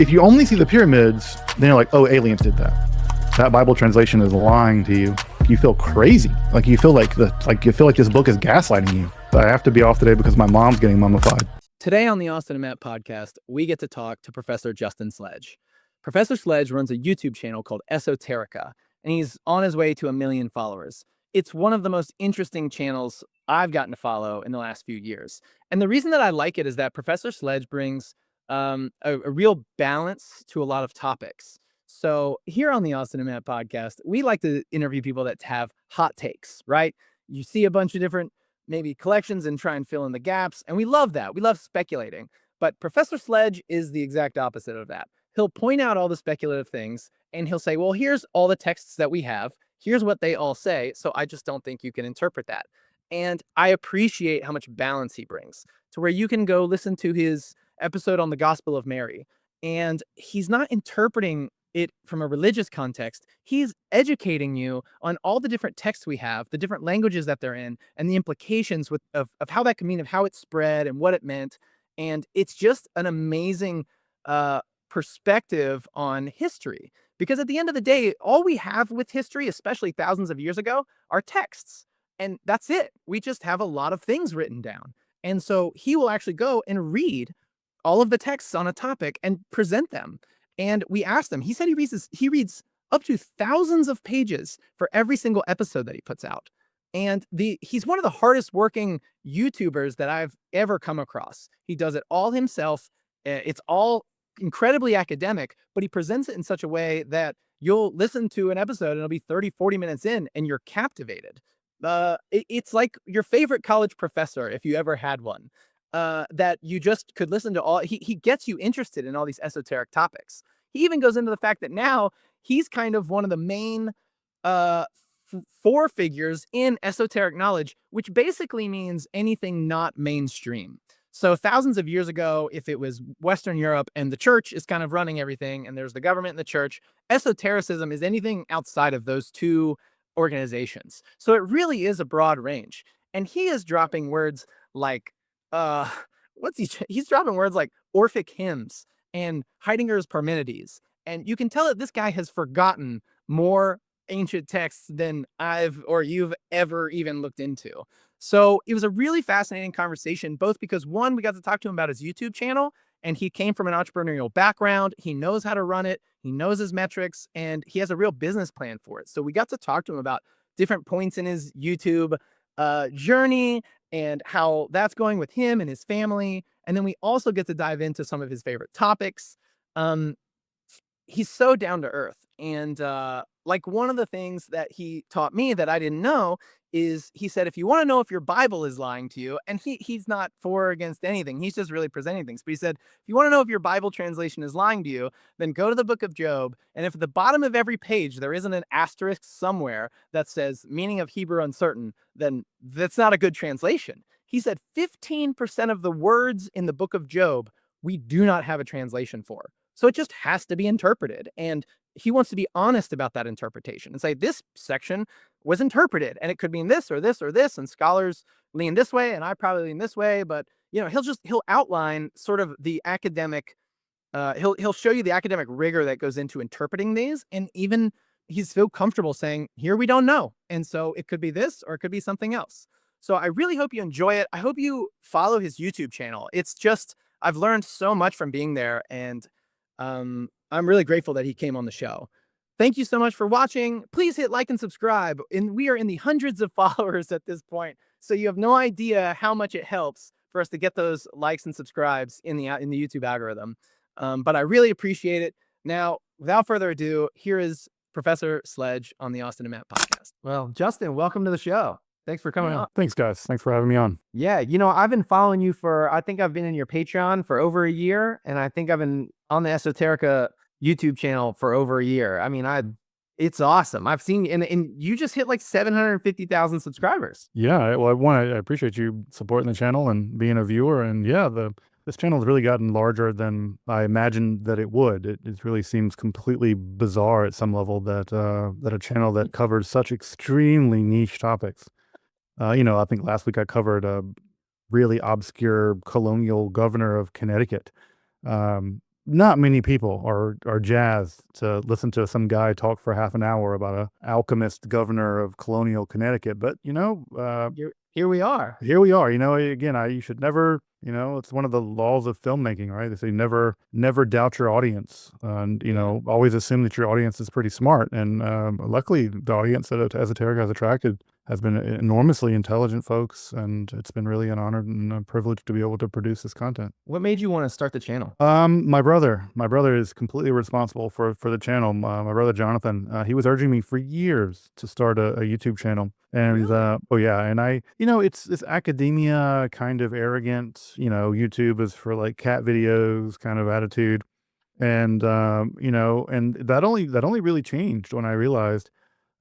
If you only see the pyramids, then you're like, oh, aliens did that. That Bible translation is lying to you. You feel crazy. Like you feel like this book is gaslighting you. I have to be off today because my mom's getting mummified. Today on the Austin and Matt podcast, we get to talk to Professor Justin Sledge. Professor Sledge runs a YouTube channel called Esoterica, and he's on his way to 1 million followers. It's one of the most interesting channels I've gotten to follow in the last few years. And the reason that I like it is that Professor Sledge brings a real balance to a lot of topics. So here on the Austin and Matt podcast, we like to interview people that have hot takes, right? You see a bunch of different maybe collections and try and fill in the gaps. And we love that. We love speculating. But Professor Sledge is the exact opposite of that. He'll point out all the speculative things and he'll say, well, here's all the texts that we have. Here's what they all say. So I just don't think you can interpret that. And I appreciate how much balance he brings to where you can go listen to his episode on the Gospel of Mary. And he's not interpreting it from a religious context. He's educating you on all the different texts we have, the different languages that they're in, and the implications of how that could mean, of how it spread and what it meant. And it's just an amazing perspective on history. Because at the end of the day, all we have with history, especially thousands of years ago, are texts. And that's it. We just have a lot of things written down. And so he will actually go and read all of the texts on a topic and present them. And we asked him, he said he reads up to thousands of pages for every single episode that he puts out. And he's one of the hardest working YouTubers that I've ever come across. He does it all himself. It's all incredibly academic, but he presents it in such a way that you'll listen to an episode and it'll be 30, 40 minutes in and you're captivated. It's like your favorite college professor, if you ever had one. That you just could listen to all. He gets you interested in all these esoteric topics. He even goes into the fact that now he's kind of one of the main four figures in esoteric knowledge, which basically means anything not mainstream. So thousands of years ago, if it was Western Europe and the church is kind of running everything and there's the government and the church, esotericism is anything outside of those two organizations. So it really is a broad range. And he is dropping words like he's dropping words like Orphic hymns and Heidegger's Parmenides. And you can tell that this guy has forgotten more ancient texts than I've or you've ever even looked into. So it was a really fascinating conversation, both because one, we got to talk to him about his YouTube channel and he came from an entrepreneurial background. He knows how to run it. He knows his metrics and he has a real business plan for it. So we got to talk to him about different points in his YouTube journey and how that's going with him and his family. And then we also get to dive into some of his favorite topics. He's so down to earth. And like one of the things that he taught me that I didn't know is he said, if you want to know if your Bible is lying to you, and he's not for or against anything, he's just really presenting things. But he said, if you want to know if your Bible translation is lying to you, then go to the book of Job. And if at the bottom of every page there isn't an asterisk somewhere that says meaning of Hebrew uncertain, then that's not a good translation. He said 15% of the words in the book of Job, we do not have a translation for. So it just has to be interpreted. And he wants to be honest about that interpretation and say this section was interpreted and it could mean this or this or this. And scholars lean this way and I probably lean this way. But, you know, he'll outline sort of the academic, he'll show you the academic rigor that goes into interpreting these. And even he's feel comfortable saying, here we don't know. And so it could be this or it could be something else. So I really hope you enjoy it. I hope you follow his YouTube channel. It's just, I've learned so much from being there. And I'm really grateful that he came on the show. Thank you so much for watching. Please hit like and subscribe. And we are in the hundreds of followers at this point. So you have no idea how much it helps for us to get those likes and subscribes in the YouTube algorithm. But I really appreciate it. Now, without further ado, here is Professor Sledge on the Austin and Matt podcast. Well, Justin, welcome to the show. Thanks for coming on. Thanks, guys. Thanks for having me on. Yeah, you know, I've been following you I think I've been in your Patreon for over a year, and I think I've been on the Esoterica YouTube channel for over a year. I mean, it's awesome. I've seen, and you just hit like 750,000 subscribers. Yeah, well, I appreciate you supporting the channel and being a viewer. And yeah, this channel has really gotten larger than I imagined that it would. It really seems completely bizarre at some level that a channel that covers such extremely niche topics. You know, I think last week I covered a really obscure colonial governor of Connecticut. not many people are jazzed to listen to some guy talk for half an hour about a alchemist governor of colonial Connecticut. But Here we are. here we are. Again, you should never. It's one of the laws of filmmaking, right? They say never doubt your audience, and always assume that your audience is pretty smart. And luckily, the audience that Esoterica has attracted has been enormously intelligent folks, and it's been really an honor and a privilege to be able to produce this content. What made you want to start the channel? My brother is completely responsible for the channel. My brother Jonathan, he was urging me for years to start a YouTube channel, and Really? oh yeah, and it's this academia kind of arrogant, YouTube is for like cat videos kind of attitude, and and that only really changed when I realized.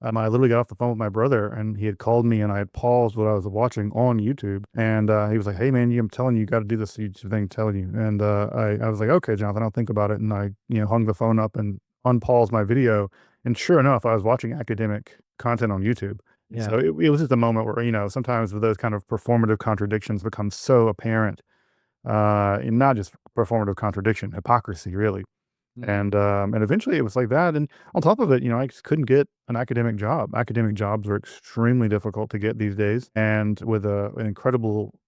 I literally got off the phone with my brother, and he had called me, and I had paused what I was watching on YouTube, and he was like, "Hey, man, I'm telling you, you got to do this YouTube thing, telling you." And I was like, "Okay, Jonathan, I'll think about it." And I hung the phone up and unpaused my video, and sure enough, I was watching academic content on YouTube. Yeah. So it was just a moment where sometimes those kind of performative contradictions become so apparent, and not just performative contradiction, hypocrisy, really. And eventually it was like that, and on top of it, I just couldn't get an academic job. Academic jobs are extremely difficult to get these days, and with an incredible,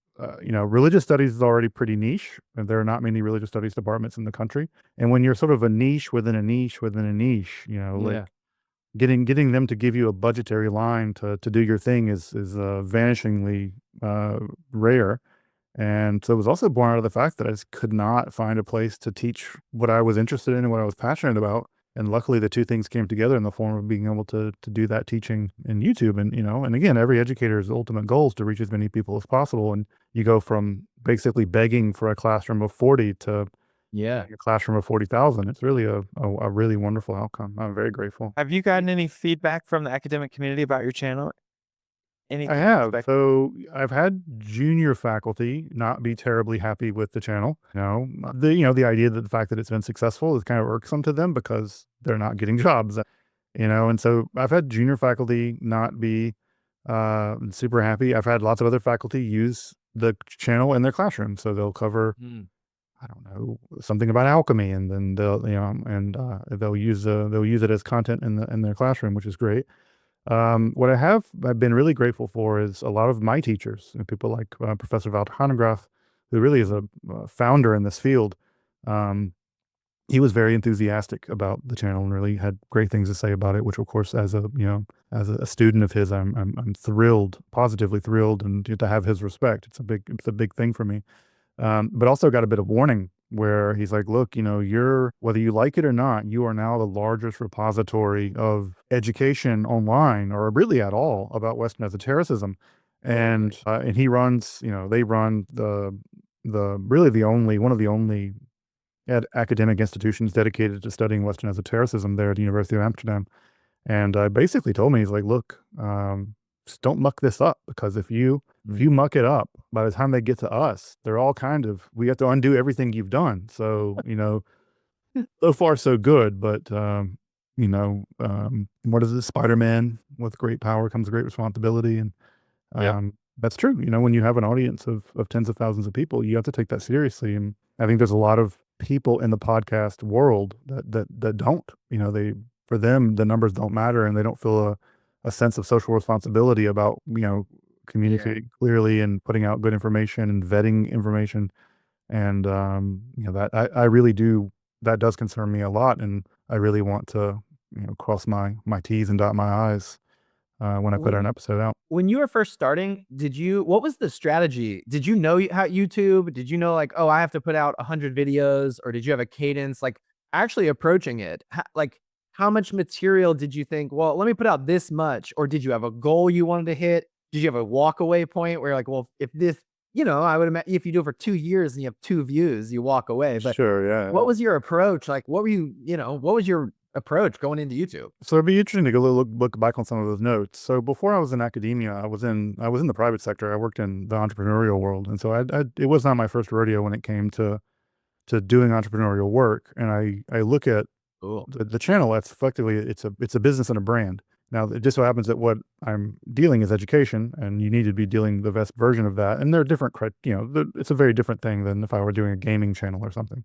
religious studies is already pretty niche, and there are not many religious studies departments in the country, and when you're sort of a niche within a niche within a niche, like Yeah. getting them to give you a budgetary line to do your thing is vanishingly rare. And so it was also born out of the fact that I just could not find a place to teach what I was interested in and what I was passionate about. And luckily the two things came together in the form of being able to do that teaching in YouTube. And, and again, every educator's ultimate goal is to reach as many people as possible. And you go from basically begging for a classroom of 40 to Yeah. a classroom of 40,000. It's really a really wonderful outcome. I'm very grateful. Have you gotten any feedback from the academic community about your channel? I Anything have. expect- So I've had junior faculty not be terribly happy with the channel. The idea that the fact that it's been successful is kind of irksome to them because they're not getting jobs. And so I've had junior faculty not be super happy. I've had lots of other faculty use the channel in their classroom. So they'll cover, Mm. I don't know, something about alchemy, and then they'll use it as content in their classroom, which is great. What I've been really grateful for is a lot of my teachers, and people like Professor Val Hanegraaff, who really is a founder in this field. Um, he was very enthusiastic about the channel and really had great things to say about it. Which, of course, as a student of his, I'm thrilled, positively thrilled, and to have his respect. It's a big thing for me. But also got a bit of warning where he's like, look, whether you like it or not, you are now the largest repository of education online, or really at all, about Western esotericism. And he runs, they run one of the only academic institutions dedicated to studying Western esotericism there at the University of Amsterdam. And basically told me, he's like, look, just don't muck this up, because if you muck it up, by the time they get to us, they're all we have to undo everything you've done. So, so far so good, but what is it? Spider-Man, with great power comes great responsibility. And Yep. that's true. When you have an audience of tens of thousands of people, you have to take that seriously. And I think there's a lot of people in the podcast world that don't, for them, the numbers don't matter, and they don't feel a sense of social responsibility about, communicating clearly and putting out good information and vetting information. And, that I really do, that does concern me a lot. And I really want to, cross my T's and dot my I's when I put an episode out. When you were first starting, what was the strategy? Did you know how YouTube? Did you know, like, oh, I have to put out 100 videos, or did you have a cadence, like actually approaching it? How much material did you think, well, let me put out this much? Or did you have a goal you wanted to hit? Did you have a walk away point where you're like, well, if this, I would imagine if you do it for 2 years and you have 2 views, you walk away. But Sure, yeah. what was your approach? Like, what was your approach going into YouTube? So it'd be interesting to go look back on some of those notes. So before I was in academia, I was in the private sector. I worked in the entrepreneurial world, and so it was not my first rodeo when it came to doing entrepreneurial work. And I look at Cool. the channel. That's effectively, it's a business and a brand. Now, it just so happens that what I'm dealing is education, and you need to be dealing the best version of that. And there are different, it's a very different thing than if I were doing a gaming channel or something.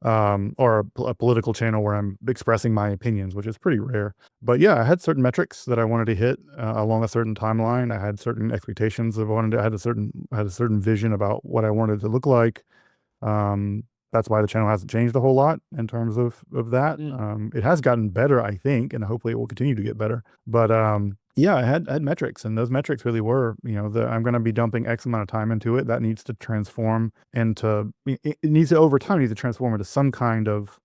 or a political channel where I'm expressing my opinions, which is pretty rare. But yeah, I had certain metrics that I wanted to hit along a certain timeline. I had certain expectations of I had a certain vision about what I wanted to look like. Um, that's why the channel hasn't changed a whole lot in terms of that. It has gotten better, I think, and hopefully it will continue to get better. But yeah, I had metrics, and those metrics really were, I'm going to be dumping X amount of time into it. That needs to transform into, it needs to over time needs to transform into some kind of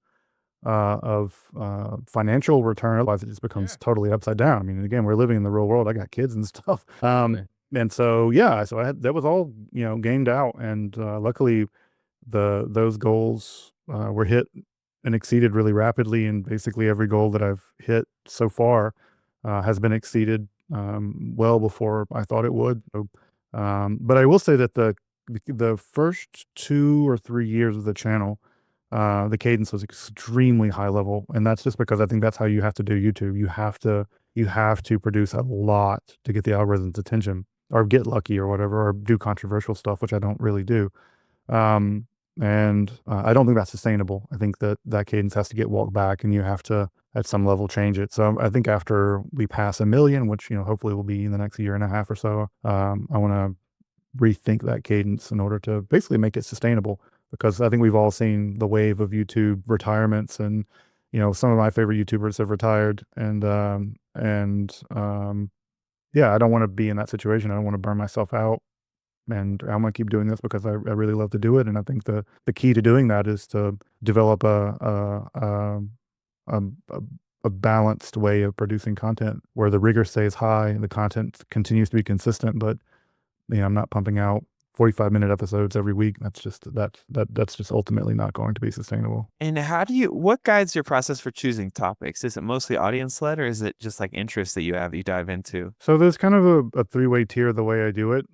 financial return. Otherwise, it just becomes totally upside down. I mean, again, we're living in the real world. I got kids and stuff. And so yeah, so that was all gamed out, and luckily those goals were hit and exceeded really rapidly, and basically every goal that I've hit so far has been exceeded well before I thought it would. So, but I will say that the first 2 or 3 years of the channel, the cadence was extremely high level, and that's just because I think that's how you have to do YouTube. You have to produce a lot to get the algorithm's attention, or get lucky or whatever, or do controversial stuff, which I don't really do. Um, and I don't think that's sustainable. I think that cadence has to get walked back, and you have to, at some level, change it. So I think after we pass 1 million, which hopefully will be in the next year and a half or so, I want to rethink that cadence in order to basically make it sustainable. Because I think we've all seen the wave of YouTube retirements, and some of my favorite YouTubers have retired, and yeah, I don't want to be in that situation. I don't want to burn myself out. And I'm gonna keep doing this because I really love to do it, and I think the key to doing that is to develop a, a, a balanced way of producing content where the rigor stays high and the content continues to be consistent. But I'm not pumping out 45-minute episodes every week. That's just ultimately not going to be sustainable. And what guides your process for choosing topics? Is it mostly audience led, or is it just like interests that you dive into? So there's kind of a three-way tier the way I do it.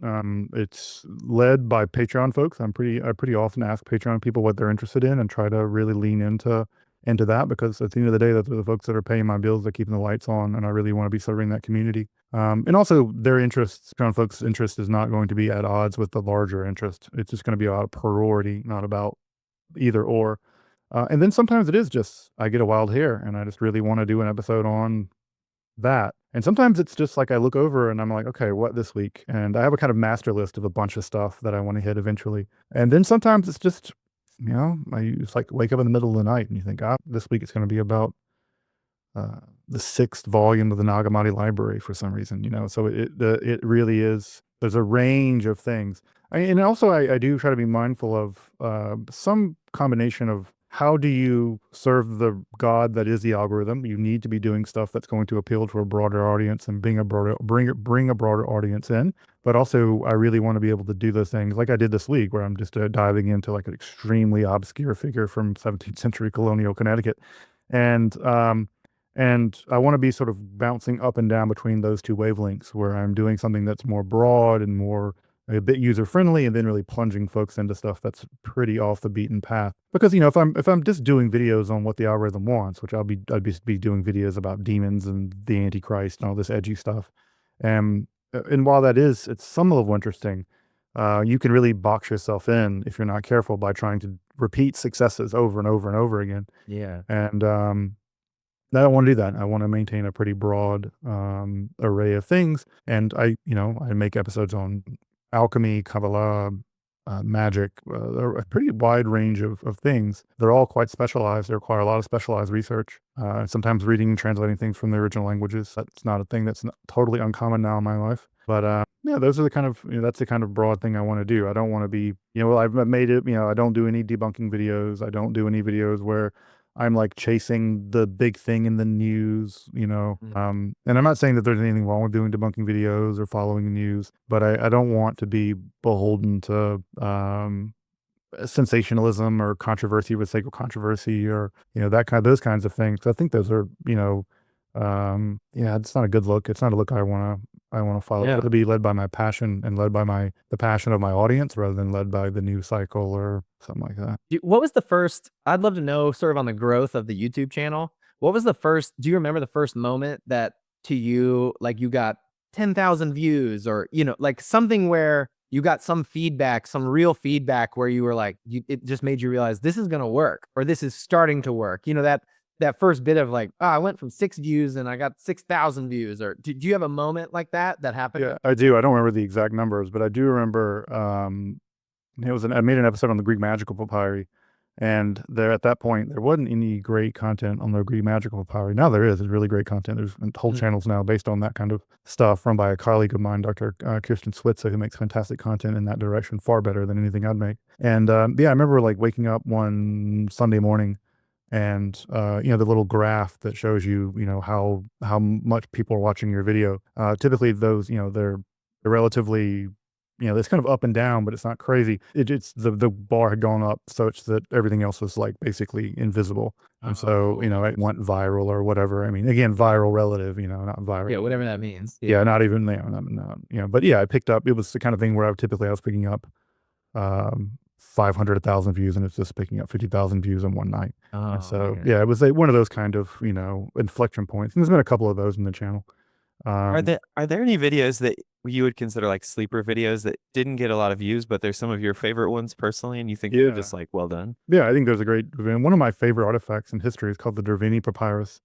It's led by Patreon folks. I pretty often ask Patreon people what they're interested in and try to really lean into that, because at the end of the day, those are the folks that are paying my bills, that keeping the lights on, and I really want to be serving that community. And also their interests, Patreon folks' interest is not going to be at odds with the larger interest. It's just going to be about priority, not about either or. And then sometimes it is just, I get a wild hair and I just really want to do an episode on that. And sometimes it's just like I look over and I'm like, okay, what this week? And I have a kind of master list of a bunch of stuff that I want to hit eventually. And then sometimes it's just, it's like wake up in the middle of the night and you think, this week it's going to be about the 6th volume of the Nagamati Library for some reason, So it really is. There's a range of things, and also I do try to be mindful of some combination of how do you serve the God that is the algorithm. You need to be doing stuff that's going to appeal to a broader audience and bring a broader audience in. But also, I really want to be able to do those things like I did this week, where I'm just diving into like an extremely obscure figure from 17th century colonial Connecticut, and I want to be sort of bouncing up and down between those two wavelengths, where I'm doing something that's more broad and more a bit user friendly, and then really plunging folks into stuff that's pretty off the beaten path. Because if I'm just doing videos on what the algorithm wants, which I'd be doing videos about demons and the Antichrist and all this edgy stuff, and while it's some level interesting, you can really box yourself in if you're not careful by trying to repeat successes over and over and over again. Yeah. And I don't want to do that. I want to maintain a pretty broad array of things. And I make episodes on alchemy, Kabbalah, magic, a pretty wide range of things. They're all quite specialized. They require a lot of specialized research. Sometimes reading and translating things from the original languages. That's not a thing that's totally uncommon now in my life. But yeah, those are the kind of, that's the kind of broad thing I want to do. I don't want to be, I've made it, I don't do any debunking videos. I don't do any videos where I'm like chasing the big thing in the news, and I'm not saying that there's anything wrong with doing debunking videos or following the news, but I don't want to be beholden to sensationalism or controversy for the sake of controversy, or those kinds of things. I think those are yeah, it's not a good look. It's not a look I want to follow. Yeah. To be led by my passion and led by the passion of my audience, rather than led by the news cycle or something like that. What was the first, I'd love to know sort of on the growth of the YouTube channel. What was the first, do you remember the first moment that to you, like you got 10,000 views, or, like something where you got some feedback, some real feedback where you were like, it just made you realize this is going to work, or this is starting to work. You know, that first bit of like, oh, I went from 6 views and I got 6,000 views. Or do you have a moment like that happened? Yeah, I do. I don't remember the exact numbers, but I do remember I made an episode on the Greek magical papyri, and there at that point there wasn't any great content on the Greek magical papyri. Now there is. There's really great content. There's whole channels now based on that kind of stuff, run by a colleague of mine, Dr. Kirsten Switzer, who makes fantastic content in that direction, far better than anything I'd make. And yeah, I remember like waking up one Sunday morning, and the little graph that shows you, how much people are watching your video. Typically those, they're relatively, it's kind of up and down, but it's not crazy. It's the bar had gone up such that everything else was like basically invisible. And so, it went viral or whatever. I mean, again, viral relative, not viral. Yeah, whatever that means. Yeah, not even, but yeah, I picked up, it was the kind of thing where I was picking up 500, 1,000 views, and it's just picking up 50,000 views in one night. And so, Okay. yeah, it was one of those kind of, inflection points. And there's been a couple of those in the channel. Are there any videos that you would consider like sleeper videos that didn't get a lot of views, but they're some of your favorite ones personally, and you think they're just like well done? Yeah, I think there's a great, one of my favorite artifacts in history is called the Derveni Papyrus.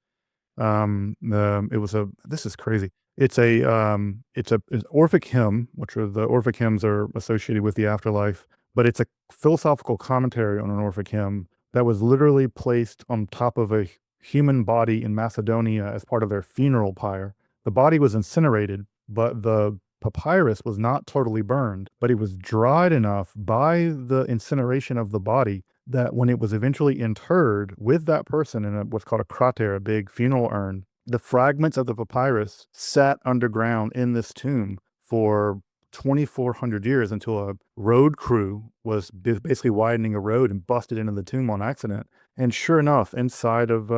This is crazy. It's an Orphic hymn, which are the Orphic hymns are associated with the afterlife, but it's a philosophical commentary on an Orphic hymn that was literally placed on top of a human body in Macedonia as part of their funeral pyre. The body was incinerated, but the papyrus was not totally burned, but it was dried enough by the incineration of the body that when it was eventually interred with that person in what's called a crater, a big funeral urn, the fragments of the papyrus sat underground in this tomb for 2,400 years until a road crew was basically widening a road and busted into the tomb on accident. And sure enough, inside of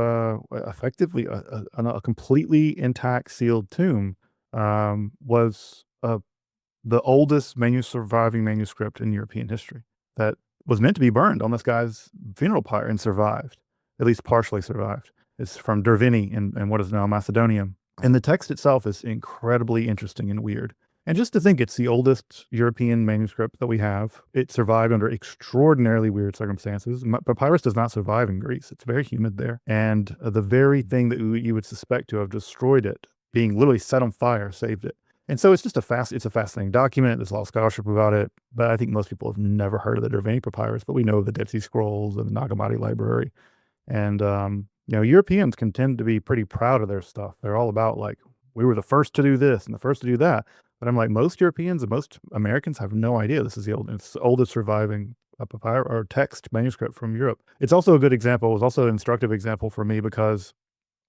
effectively a completely intact sealed tomb was the oldest surviving manuscript in European history that was meant to be burned on this guy's funeral pyre and survived, at least partially survived. It's from Derveni in what is now Macedonia. And the text itself is incredibly interesting and weird. And just to think it's the oldest European manuscript that we have, it survived under extraordinarily weird circumstances. Papyrus does not survive in Greece. It's very humid there. And the very thing that you would suspect to have destroyed it, being literally set on fire, saved it. And so it's just it's a fascinating document. There's a lot of scholarship about it, but I think most people have never heard of the Derveni Papyrus, but we know the Dead Sea Scrolls and the Nag Hammadi Library. And, Europeans can tend to be pretty proud of their stuff. They're all about like, we were the first to do this and the first to do that. But I'm like, most Europeans and most Americans have no idea this is the oldest surviving papyrus or text manuscript from Europe. It's also a good example. It was also an instructive example for me because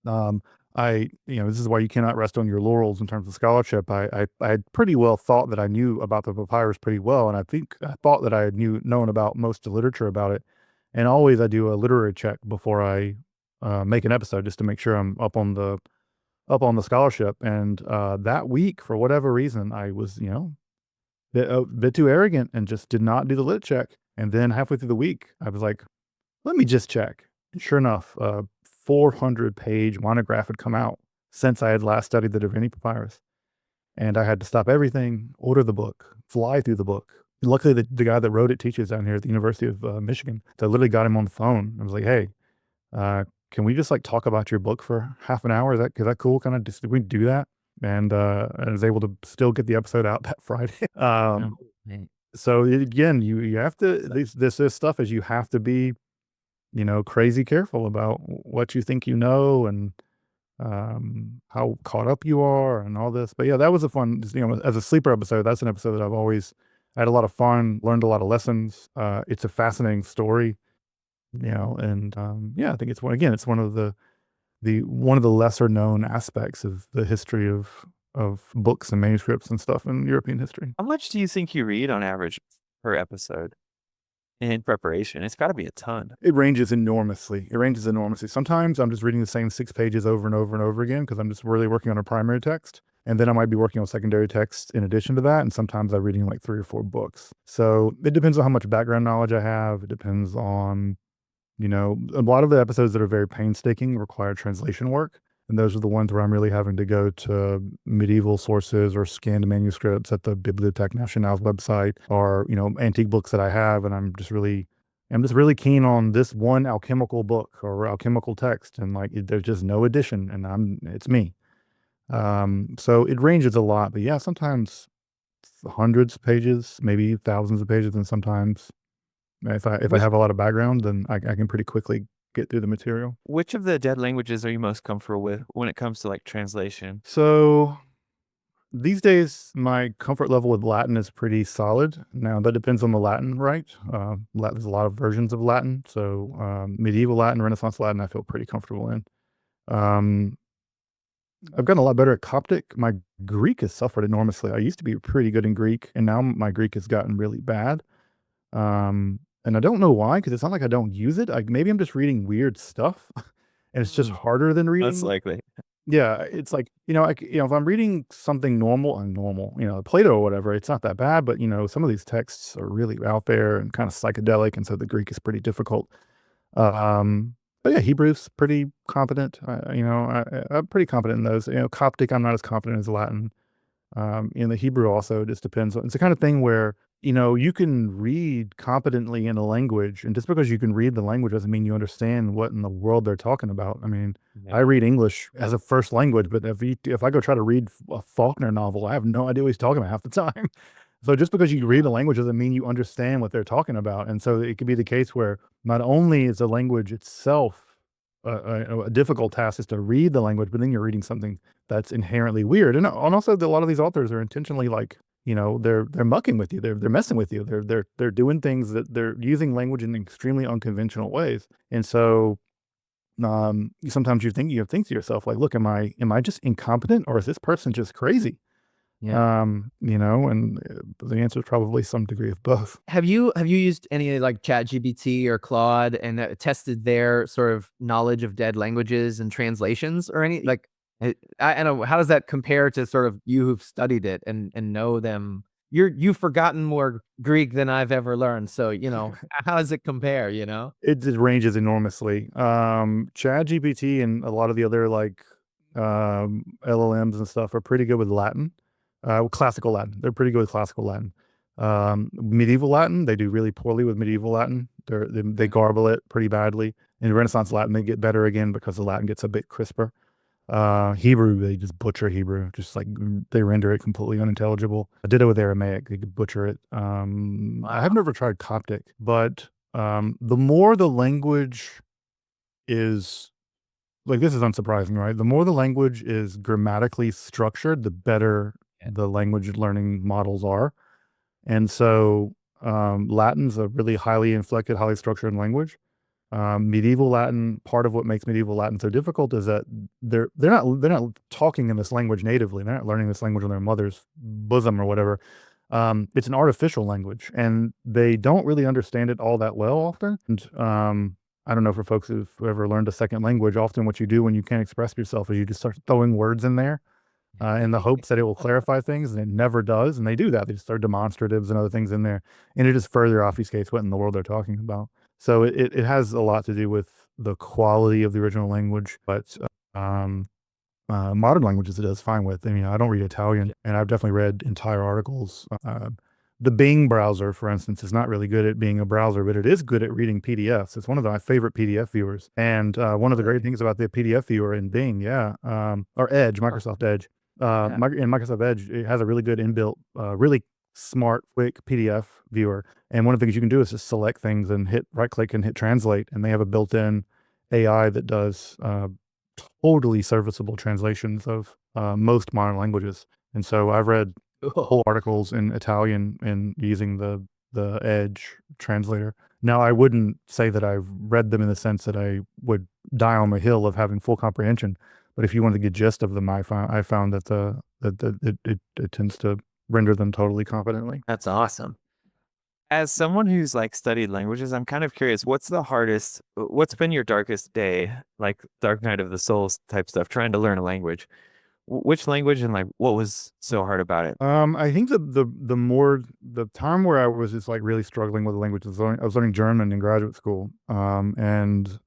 this is why you cannot rest on your laurels in terms of scholarship. I had pretty well thought that I knew about the papyrus pretty well, and I thought that I had known about most of the literature about it. And always I do a literary check before I make an episode just to make sure I'm up on the scholarship. And that week, for whatever reason, I was a bit too arrogant and just did not do the lit check. And then halfway through the week, I was like, let me just check. And sure enough, 400-page monograph had come out since I had last studied the Derveni Papyrus. And I had to stop everything, order the book, fly through the book. And luckily, the guy that wrote it teaches down here at the University of Michigan. So I literally got him on the phone. I was like, hey, can we just like talk about your book for half an hour? Is that cool? Kind of just, we do that? And I was able to still get the episode out that Friday. So again, you have to, this stuff is you have to be, crazy careful about what you think and how caught up you are and all this. But yeah, that was a fun, as a sleeper episode, that's an episode that I had a lot of fun, learned a lot of lessons. It's a fascinating story, and yeah, I think it's one of the lesser known aspects of the history of books and manuscripts and stuff in European history. How much do you think you read on average per episode in preparation? It's got to be a ton. It ranges enormously. Sometimes I'm just reading the same 6 pages over and over and over again because I'm just really working on a primary text. And then I might be working on secondary text in addition to that. And sometimes I'm reading like 3 or 4 books. So it depends on how much background knowledge I have. It depends on, a lot of the episodes that are very painstaking require translation work. And those are the ones where I'm really having to go to medieval sources or scanned manuscripts at the Bibliothèque Nationale's website, or, you know, antique books that I have. And I'm just really keen on this one alchemical book or alchemical text. And like, there's just no edition, and it's me. So it ranges a lot, but yeah, sometimes hundreds of pages, maybe thousands of pages, and sometimes if I Which have a lot of background, then I can pretty quickly get through the material. which of the dead languages are you most comfortable with when it comes to like translation? So these days, my comfort level with Latin is pretty solid. Now that depends on the Latin, right? There's a lot of versions of Latin. So medieval Latin, Renaissance Latin, I feel pretty comfortable in. Um, I've gotten a lot better at Coptic. My Greek has suffered enormously. I used to be pretty good in Greek, and now my Greek has gotten really bad. And I don't know why, because it's not like I don't use it. Maybe I'm just reading weird stuff, and it's just harder than That's reading. likely. Yeah, it's like, if I'm reading something normal, Plato or whatever, it's not that bad, but some of these texts are really out there and kind of psychedelic, and so the Greek is pretty difficult. But yeah, Hebrew's pretty competent. I'm pretty confident in those. Coptic, I'm not as confident as Latin. In the Hebrew also, it just depends. It's the kind of thing where, you can read competently in a language, and just because you can read the language doesn't mean you understand what in the world they're talking about. I mean, I read English as a first language, but if I go try to read a Faulkner novel, I have no idea what he's talking about half the time. So just because you read a language doesn't mean you understand what they're talking about. And so it could be the case where not only is the language itself a difficult task is to read the language, but then you're reading something that's inherently weird. And also, a lot of these authors are intentionally like, they're mucking with you. They're messing with you. They're doing things that they're using language in extremely unconventional ways. And so sometimes you think to yourself, like, look, am I just incompetent, or is this person just crazy? Yeah. And the answer is probably some degree of both. Have you used any like ChatGPT or Claude and tested their sort of knowledge of dead languages and translations or any like I don't know, how does that compare to sort of you who've studied it and know them? You've forgotten more Greek than I've ever learned. So, how does it compare, It just ranges enormously. ChatGPT and a lot of the other like LLMs and stuff are pretty good with Latin, classical Latin. They're pretty good with classical Latin. Medieval Latin, they do really poorly with medieval Latin. They garble it pretty badly. In Renaissance Latin, they get better again because the Latin gets a bit crisper. Hebrew, they just butcher Hebrew, just like they render it completely unintelligible. I did it with Aramaic, they could butcher it. I have never tried Coptic, but the more the language is, like, this is unsurprising, right? The more the language is grammatically structured, the better the language learning models are. And so Latin's a really highly inflected, highly structured language. Medieval Latin, part of what makes medieval Latin so difficult is that they're not talking in this language natively. They're not learning this language on their mother's bosom or whatever. It's an artificial language, and they don't really understand it all that well often. And I don't know, for folks who've ever learned a second language, often what you do when you can't express yourself is you just start throwing words in there in the hopes that it will clarify things, and it never does. And they do that. They just throw demonstratives and other things in there, and it just further obfuscates what in the world they're talking about. So it has a lot to do with the quality of the original language, but um, modern languages it does fine with. I mean, I don't read Italian, and I've definitely read entire articles. The Bing browser, for instance, is not really good at being a browser, but it is good at reading PDFs. It's one of my favorite PDF viewers. And one of the great things about the PDF viewer in Bing, or Edge, Microsoft Edge, in Microsoft Edge, it has a really good inbuilt, really smart, quick PDF viewer. And one of the things you can do is just select things and hit right click and hit translate. And they have a built-in AI that does totally serviceable translations of most modern languages. And so I've read whole articles in Italian and using the Edge translator. Now, I wouldn't say that I've read them in the sense that I would die on the hill of having full comprehension, but if you want to get gist of them, I found that it tends to render them totally competently. That's awesome. As someone who's like studied languages, I'm kind of curious, what's been your darkest day, like dark night of the souls type stuff, trying to learn a language? Which language and like what was so hard about it? I think the time where I was just like really struggling with the language I was learning German in graduate school. And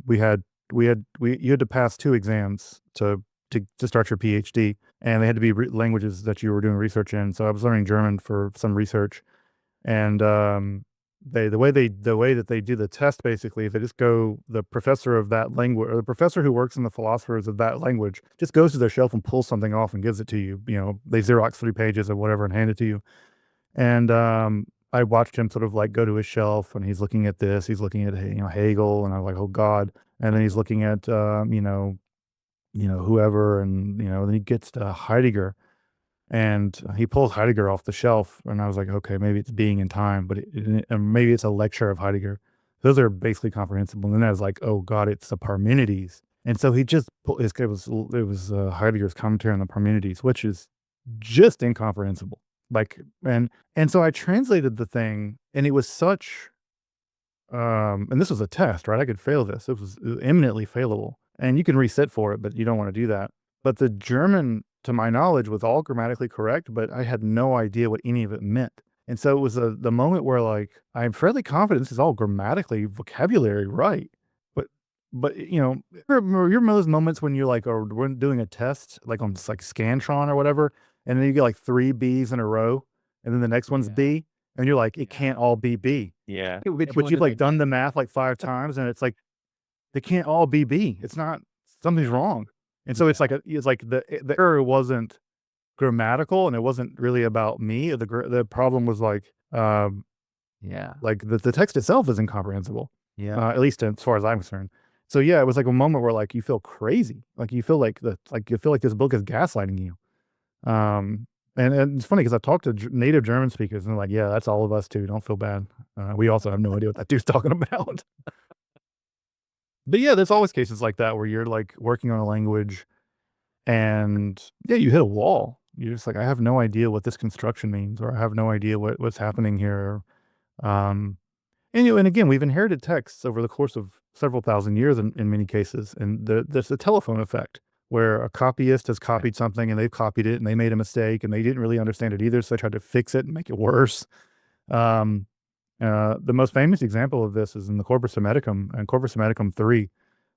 we had you had to pass 2 exams to start your PhD, and they had to be languages that you were doing research in. So I was learning German for some research, and the way that they do the test, basically, if they just go, the professor of that language, or the professor who works in the philosophers of that language, just goes to their shelf and pulls something off and gives it to you. They Xerox 3 pages or whatever and hand it to you. And I watched him sort of like go to his shelf, and he's looking at this, he's looking at Hegel, and I'm like, oh God. And then he's looking at whoever, and then he gets to Heidegger, and he pulls Heidegger off the shelf, and I was like, okay, maybe it's Being and Time, but maybe it's a lecture of Heidegger. Those are basically comprehensible. And then I was like, oh God, it's the Parmenides. And so he just it was Heidegger's commentary on the Parmenides, which is just incomprehensible. Like, and so I translated the thing, and it was such and this was a test, right? I could fail this. It was eminently failable. And you can resit for it, but you don't want to do that. But the German, to my knowledge, was all grammatically correct, but I had no idea what any of it meant. And so it was the moment where, like, I'm fairly confident this is all grammatically, vocabulary right. But remember those moments when you're like, or we're doing a test, like on like Scantron or whatever, and then you get like 3 B's in a row, and then the next one's Yeah. B, and you're like, it can't all be B. Yeah. Which But one you've did like they done get? the math like 5 times, and it's like, they can't all be B. It's not, something's wrong. And so it's like the error wasn't grammatical, and it wasn't really about me. The problem was like Yeah. like the text itself is incomprehensible. Yeah. At least as far as I'm concerned. So yeah, it was like a moment where like you feel crazy. Like you feel like this book is gaslighting you. And it's funny because I've talked to native German speakers, and they're like, yeah, that's all of us too. Don't feel bad. We also have no idea what that dude's talking about. But yeah, there's always cases like that where you're like working on a language, and yeah, you hit a wall. You're just like, I have no idea what this construction means, or I have no idea what's happening here. Um, and again, we've inherited texts over the course of several thousand years in many cases, and there's a telephone effect where a copyist has copied something, and they've copied it, and they made a mistake, and they didn't really understand it either, so they tried to fix it and make it worse. Um, the most famous example of this is in the Corpus Hermeticum, and Corpus Hermeticum 3.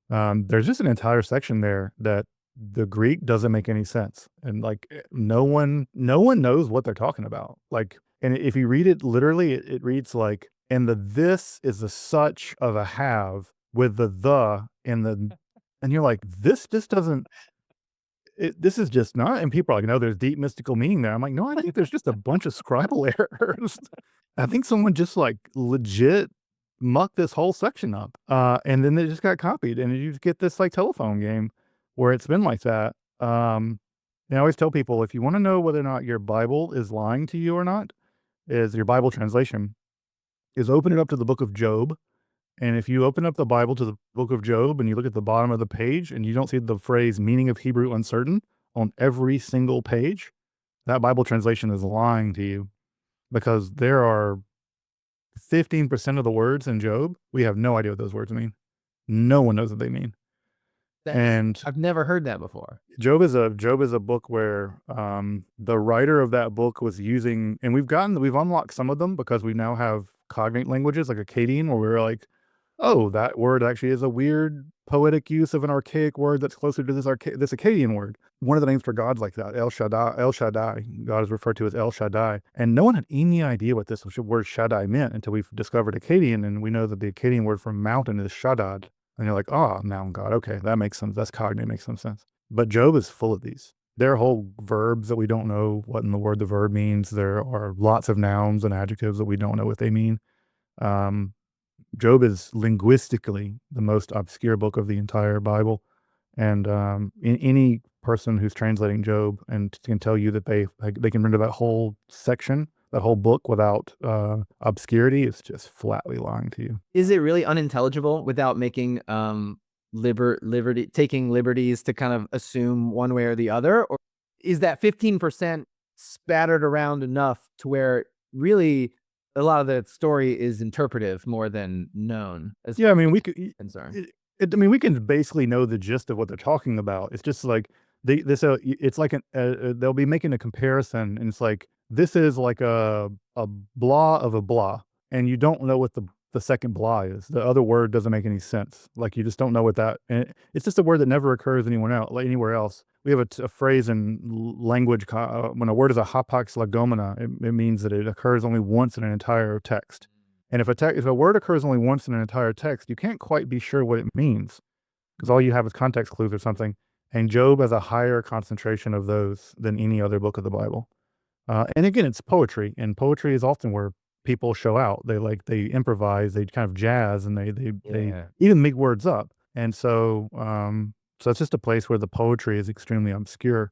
There's just an entire section there that the Greek doesn't make any sense, and like no one knows what they're talking about. Like, and if you read it literally, it reads like, and the this is the such of a have with the and the, and you're like, this just doesn't. This is just not. And people are like, no, there's deep mystical meaning there. I'm like, no, I think there's just a bunch of scribal errors. I think someone just like legit mucked this whole section up. And then they just got copied, and you get this like telephone game where it's been like that. And I always tell people, if you want to know whether or not your Bible is lying to you or not, is your Bible translation, is open it up to the book of Job. And if you open up the Bible to the book of Job and you look at the bottom of the page and you don't see the phrase meaning of Hebrew uncertain on every single page, that Bible translation is lying to you, because there are 15% of the words in Job, we have no idea what those words mean. No one knows what they mean. And I've never heard that before. Job is a book where the writer of that book was using, and we've unlocked some of them because we now have cognate languages like Akkadian, where we're like, oh, that word actually is a weird poetic use of an archaic word that's closer to this Akkadian word. One of the names for God's like that, El Shaddai. God is referred to as El Shaddai. And no one had any idea what this word Shaddai meant until we've discovered Akkadian, and we know that the Akkadian word for mountain is Shaddad. And you're like, oh, mountain god. Okay, that makes sense. That's cognate, makes some sense. But Job is full of these. There are whole verbs that we don't know what in the word the verb means. There are lots of nouns and adjectives that we don't know what they mean. Job is linguistically the most obscure book of the entire Bible. And any person who's translating Job and can tell you that they can render that whole section, that whole book without obscurity, is just flatly lying to you. Is it really unintelligible without making taking liberties to kind of assume one way or the other? Or is that 15% spattered around enough to where really a lot of the story is interpretive more than known? Yeah, I mean, we could. Concern. I mean, we can basically know the gist of what they're talking about. It's just like it's like they'll be making a comparison, and it's like, this is like a blah of a blah, and you don't know what the the second blah is. The other word doesn't make any sense. Like you just don't know what that. And it's just a word that never occurs anywhere else. We have a phrase in language when a word is a hapax legomena, it means that it occurs only once in an entire text. And if a word occurs only once in an entire text, you can't quite be sure what it means because all you have is context clues or something. And Job has a higher concentration of those than any other book of the Bible. And again, it's poetry, and poetry is often where people show out. They improvise, they kind of jazz, and they even make words up. And so it's just a place where the poetry is extremely obscure.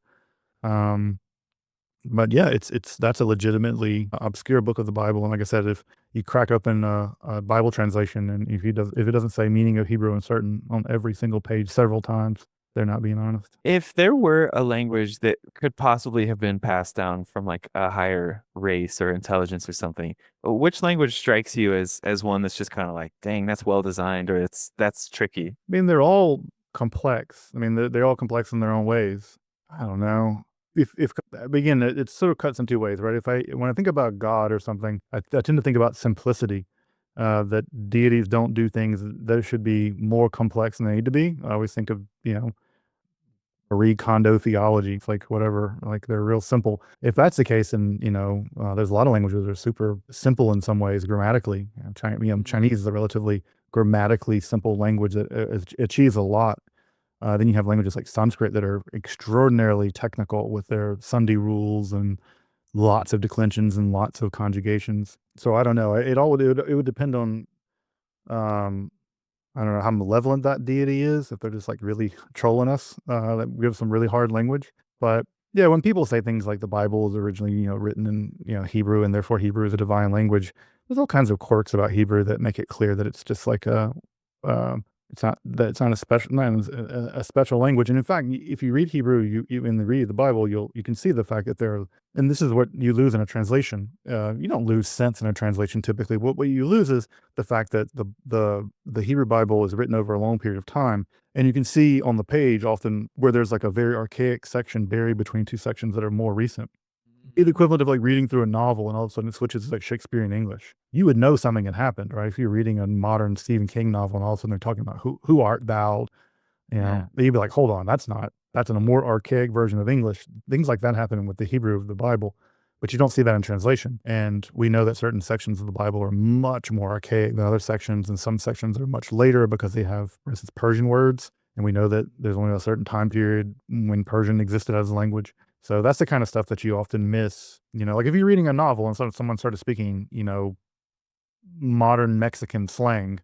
But yeah, that's a legitimately obscure book of the Bible. And like I said, if you crack open a Bible translation, and if it doesn't say meaning of Hebrew uncertain on every single page several times, they're not being honest. If there were a language that could possibly have been passed down from like a higher race or intelligence or something, which language strikes you as one that's just kind of like, dang, that's well designed, or that's tricky? I mean, they're all complex. I mean, they're all complex in their own ways. I don't know. Again, it sort of cuts in two ways, right? When I think about God or something, I tend to think about simplicity. That deities don't do things that should be more complex than they need to be. I always think of Marie Kondo theology. It's like whatever, like they're real simple. If that's the case, then there's a lot of languages that are super simple in some ways grammatically. Chinese is a relatively grammatically simple language that achieves a lot. Then you have languages like Sanskrit that are extraordinarily technical with their Sandhi rules and lots of declensions and lots of conjugations. So I don't know. It would depend on I don't know how malevolent that deity is, if they're just like really trolling us, that we have some really hard language. But yeah, when people say things like the Bible is originally, written in, Hebrew and therefore Hebrew is a divine language, there's all kinds of quirks about Hebrew that make it clear that it's just like it's not a special language. And in fact, if you read Hebrew, read the Bible, you can see the fact that and this is what you lose in a translation. You don't lose sense in a translation typically. What you lose is the fact that the Hebrew Bible is written over a long period of time, and you can see on the page often where there's like a very archaic section buried between two sections that are more recent. The equivalent of like reading through a novel and all of a sudden it switches to like Shakespearean English. You would know something had happened, right? If you're reading a modern Stephen King novel and all of a sudden they're talking about who art thou, Yeah. you'd be like, hold on, that's in a more archaic version of English. Things like that happen with the Hebrew of the Bible, but you don't see that in translation. And we know that certain sections of the Bible are much more archaic than other sections, and some sections are much later because they have, for instance, Persian words. And we know that there's only a certain time period when Persian existed as a language. So that's the kind of stuff that you often miss. Like if you're reading a novel and someone started speaking, modern Mexican slang,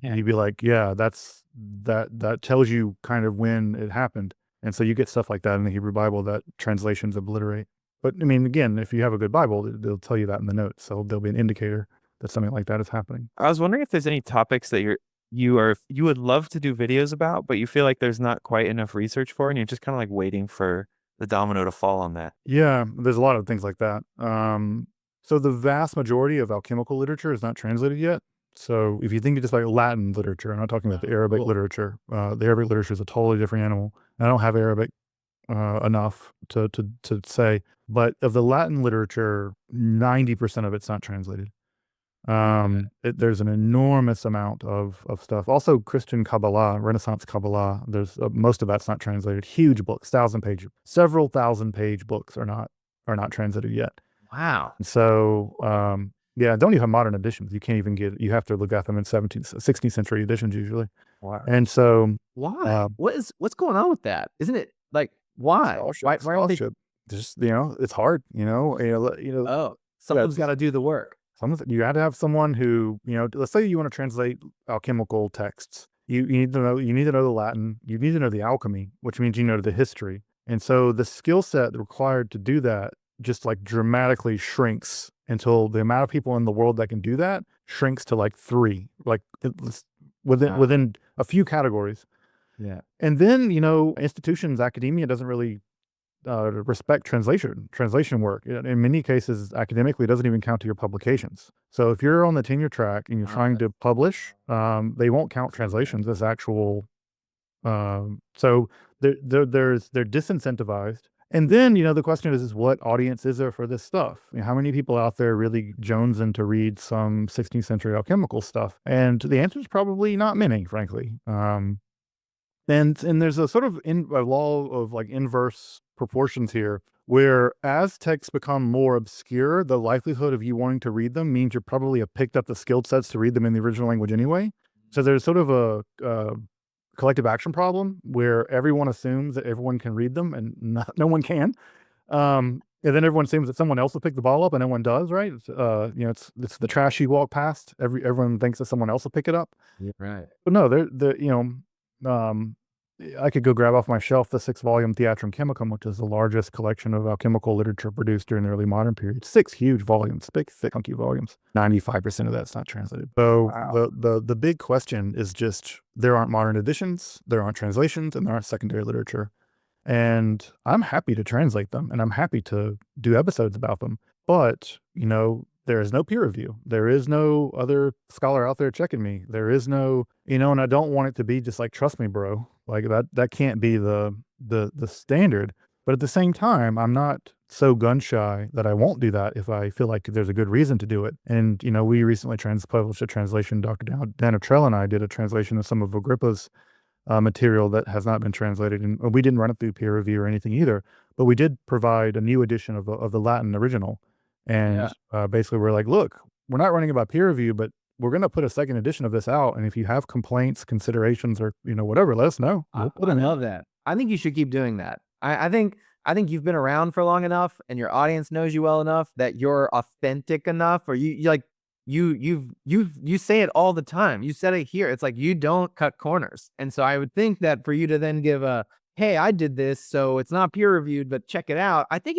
Yeah. you'd be like, yeah, that tells you kind of when it happened. And so you get stuff like that in the Hebrew Bible that translations obliterate. But I mean, again, if you have a good Bible, they'll tell you that in the notes. So there'll be an indicator that something like that is happening. I was wondering if there's any topics that you would love to do videos about, but you feel like there's not quite enough research for, and you're just kind of like waiting for the domino to fall on that. Yeah, there's a lot of things like that. So the vast majority of alchemical literature is not translated yet. So if you think of just like Latin literature, I'm not talking about the Arabic literature. The Arabic literature is a totally different animal. And I don't have Arabic enough to say, but of the Latin literature, 90% of it's not translated. There's an enormous amount of stuff. Also, Christian Kabbalah, Renaissance Kabbalah. There's most of that's not translated. Huge books, several thousand page books are not translated yet. Wow. And so, yeah, don't even have modern editions. You can't even you have to look at them in 17th, 16th century editions usually. Wow. And so, Why? What's going on with that? Isn't it like why? Why are they? scholarship, just it's hard. Oh, someone's got to do the work. You got to have someone who, let's say you want to translate alchemical texts. You need to know the Latin. You need to know the alchemy, which means you know the history. And so the skill set required to do that just like dramatically shrinks until the amount of people in the world that can do that shrinks to like 3, like within a few categories. Yeah. And then, institutions, academia doesn't really respect translation work. In many cases, academically, it doesn't even count to your publications. So if you're on the tenure track and you're trying to publish, they won't count translations as actual. So they're disincentivized, And then, the question is what audience is there for this stuff? How many people out there really jonesing to read some 16th century alchemical stuff? And the answer is probably not many, frankly. And there's a sort of a law of like inverse proportions here, where as texts become more obscure, the likelihood of you wanting to read them means you probably have picked up the skill sets to read them in the original language anyway. So there's sort of a collective action problem where everyone assumes that everyone can read them and no one can. And then everyone assumes that someone else will pick the ball up and no one does, right? It's the trash you walk past. Everyone thinks that someone else will pick it up. Yeah, right. But no, I could go grab off my shelf the 6-volume Theatrum Chemicum, which is the largest collection of alchemical literature produced during the early modern period. 6 huge volumes, big, thick, hunky volumes. 95% of that's not translated. So Wow. the big question is just there aren't modern editions, there aren't translations, and there aren't secondary literature. And I'm happy to translate them, and I'm happy to do episodes about them. But, there is no peer review. There is no other scholar out there checking me. There is no, and I don't want it to be just like, trust me, bro. Like that can't be the standard. But at the same time, I'm not so gun shy that I won't do that if I feel like there's a good reason to do it. And, we recently published a translation. Dr. Dan Trell and I did a translation of some of Agrippa's material that has not been translated, and we didn't run it through peer review or anything either, but we did provide a new edition of the Latin original. And basically we're like, look, we're not running it by peer review, but we're going to put a second edition of this out. And if you have complaints, considerations, or, whatever, let us know. We'll put I them out. love that. I think you should keep doing that. I think you've been around for long enough and your audience knows you well enough that you're authentic enough, or you say it all the time. You said it here. It's like you don't cut corners. And so I would think that for you to then give a, hey, I did this, so it's not peer reviewed, but check it out. I think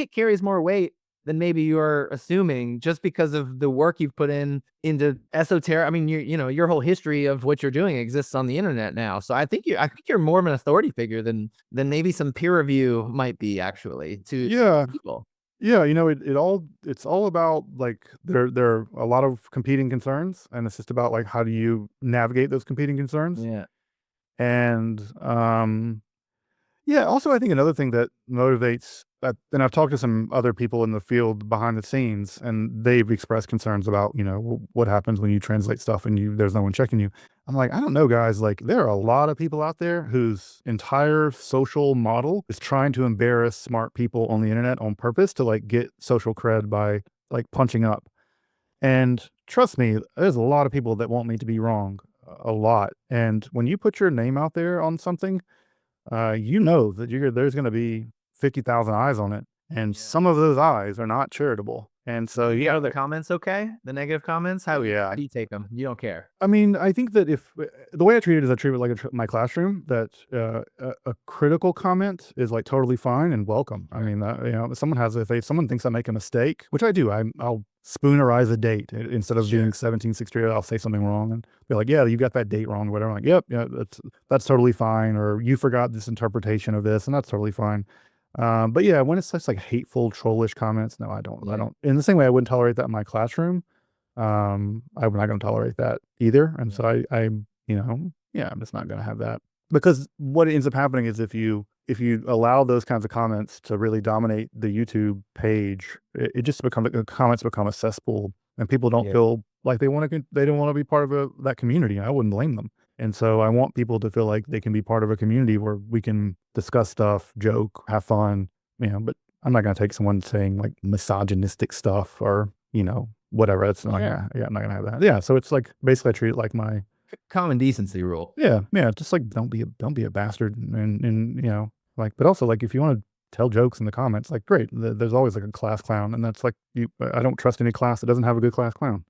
it carries more weight than maybe you're assuming, just because of the work you've put into esoteric. I mean, your whole history of what you're doing exists on the internet now. So I think you're more of an authority figure than maybe some peer review might be, actually, to Yeah. people. Yeah, it's all about like there are a lot of competing concerns, and it's just about like how do you navigate those competing concerns. Yeah. And yeah, also I think another thing that motivates and I've talked to some other people in the field behind the scenes, and they've expressed concerns about, what happens when you translate stuff and there's no one checking you. I'm like, I don't know, guys, like there are a lot of people out there whose entire social model is trying to embarrass smart people on the internet on purpose to like get social cred by like punching up. And trust me, there's a lot of people that want me to be wrong, a lot. And when you put your name out there on something, that there's going to be 50,000 eyes on it, and Yeah. some of those eyes are not charitable. And so, You yeah, got the comments okay? The negative comments? How yeah. do you take them? You don't care. I mean, I think that if the way I treat it is I treat it like my classroom, that a critical comment is like totally fine and welcome. I mean, if someone thinks I make a mistake, which I do, I'll spoonerize a date instead of doing 1768. I'll say something wrong and be like, yeah, you got that date wrong, whatever. I'm like, yep, yeah, that's totally fine. Or you forgot this interpretation of this, and that's totally fine. But yeah, when it's such like hateful, trollish comments, no, I don't. Yeah. In the same way, I wouldn't tolerate that in my classroom. I'm not going to tolerate that either. And so I'm just not going to have that, because what ends up happening is if you allow those kinds of comments to really dominate the YouTube page, it just becomes, the comments become a cesspool, and people don't feel like they don't want to be part of that community. I wouldn't blame them. And so I want people to feel like they can be part of a community where we can discuss stuff, joke, have fun, but I'm not going to take someone saying like misogynistic stuff or, whatever. That's not gonna, I'm not gonna have that. Yeah. So it's like, basically I treat it like my Common decency rule. yeah. Just like, don't be a bastard. And like, but also like, if you want to tell jokes in the comments, like great, there's always like a class clown. And that's like, I don't trust any class that doesn't have a good class clown.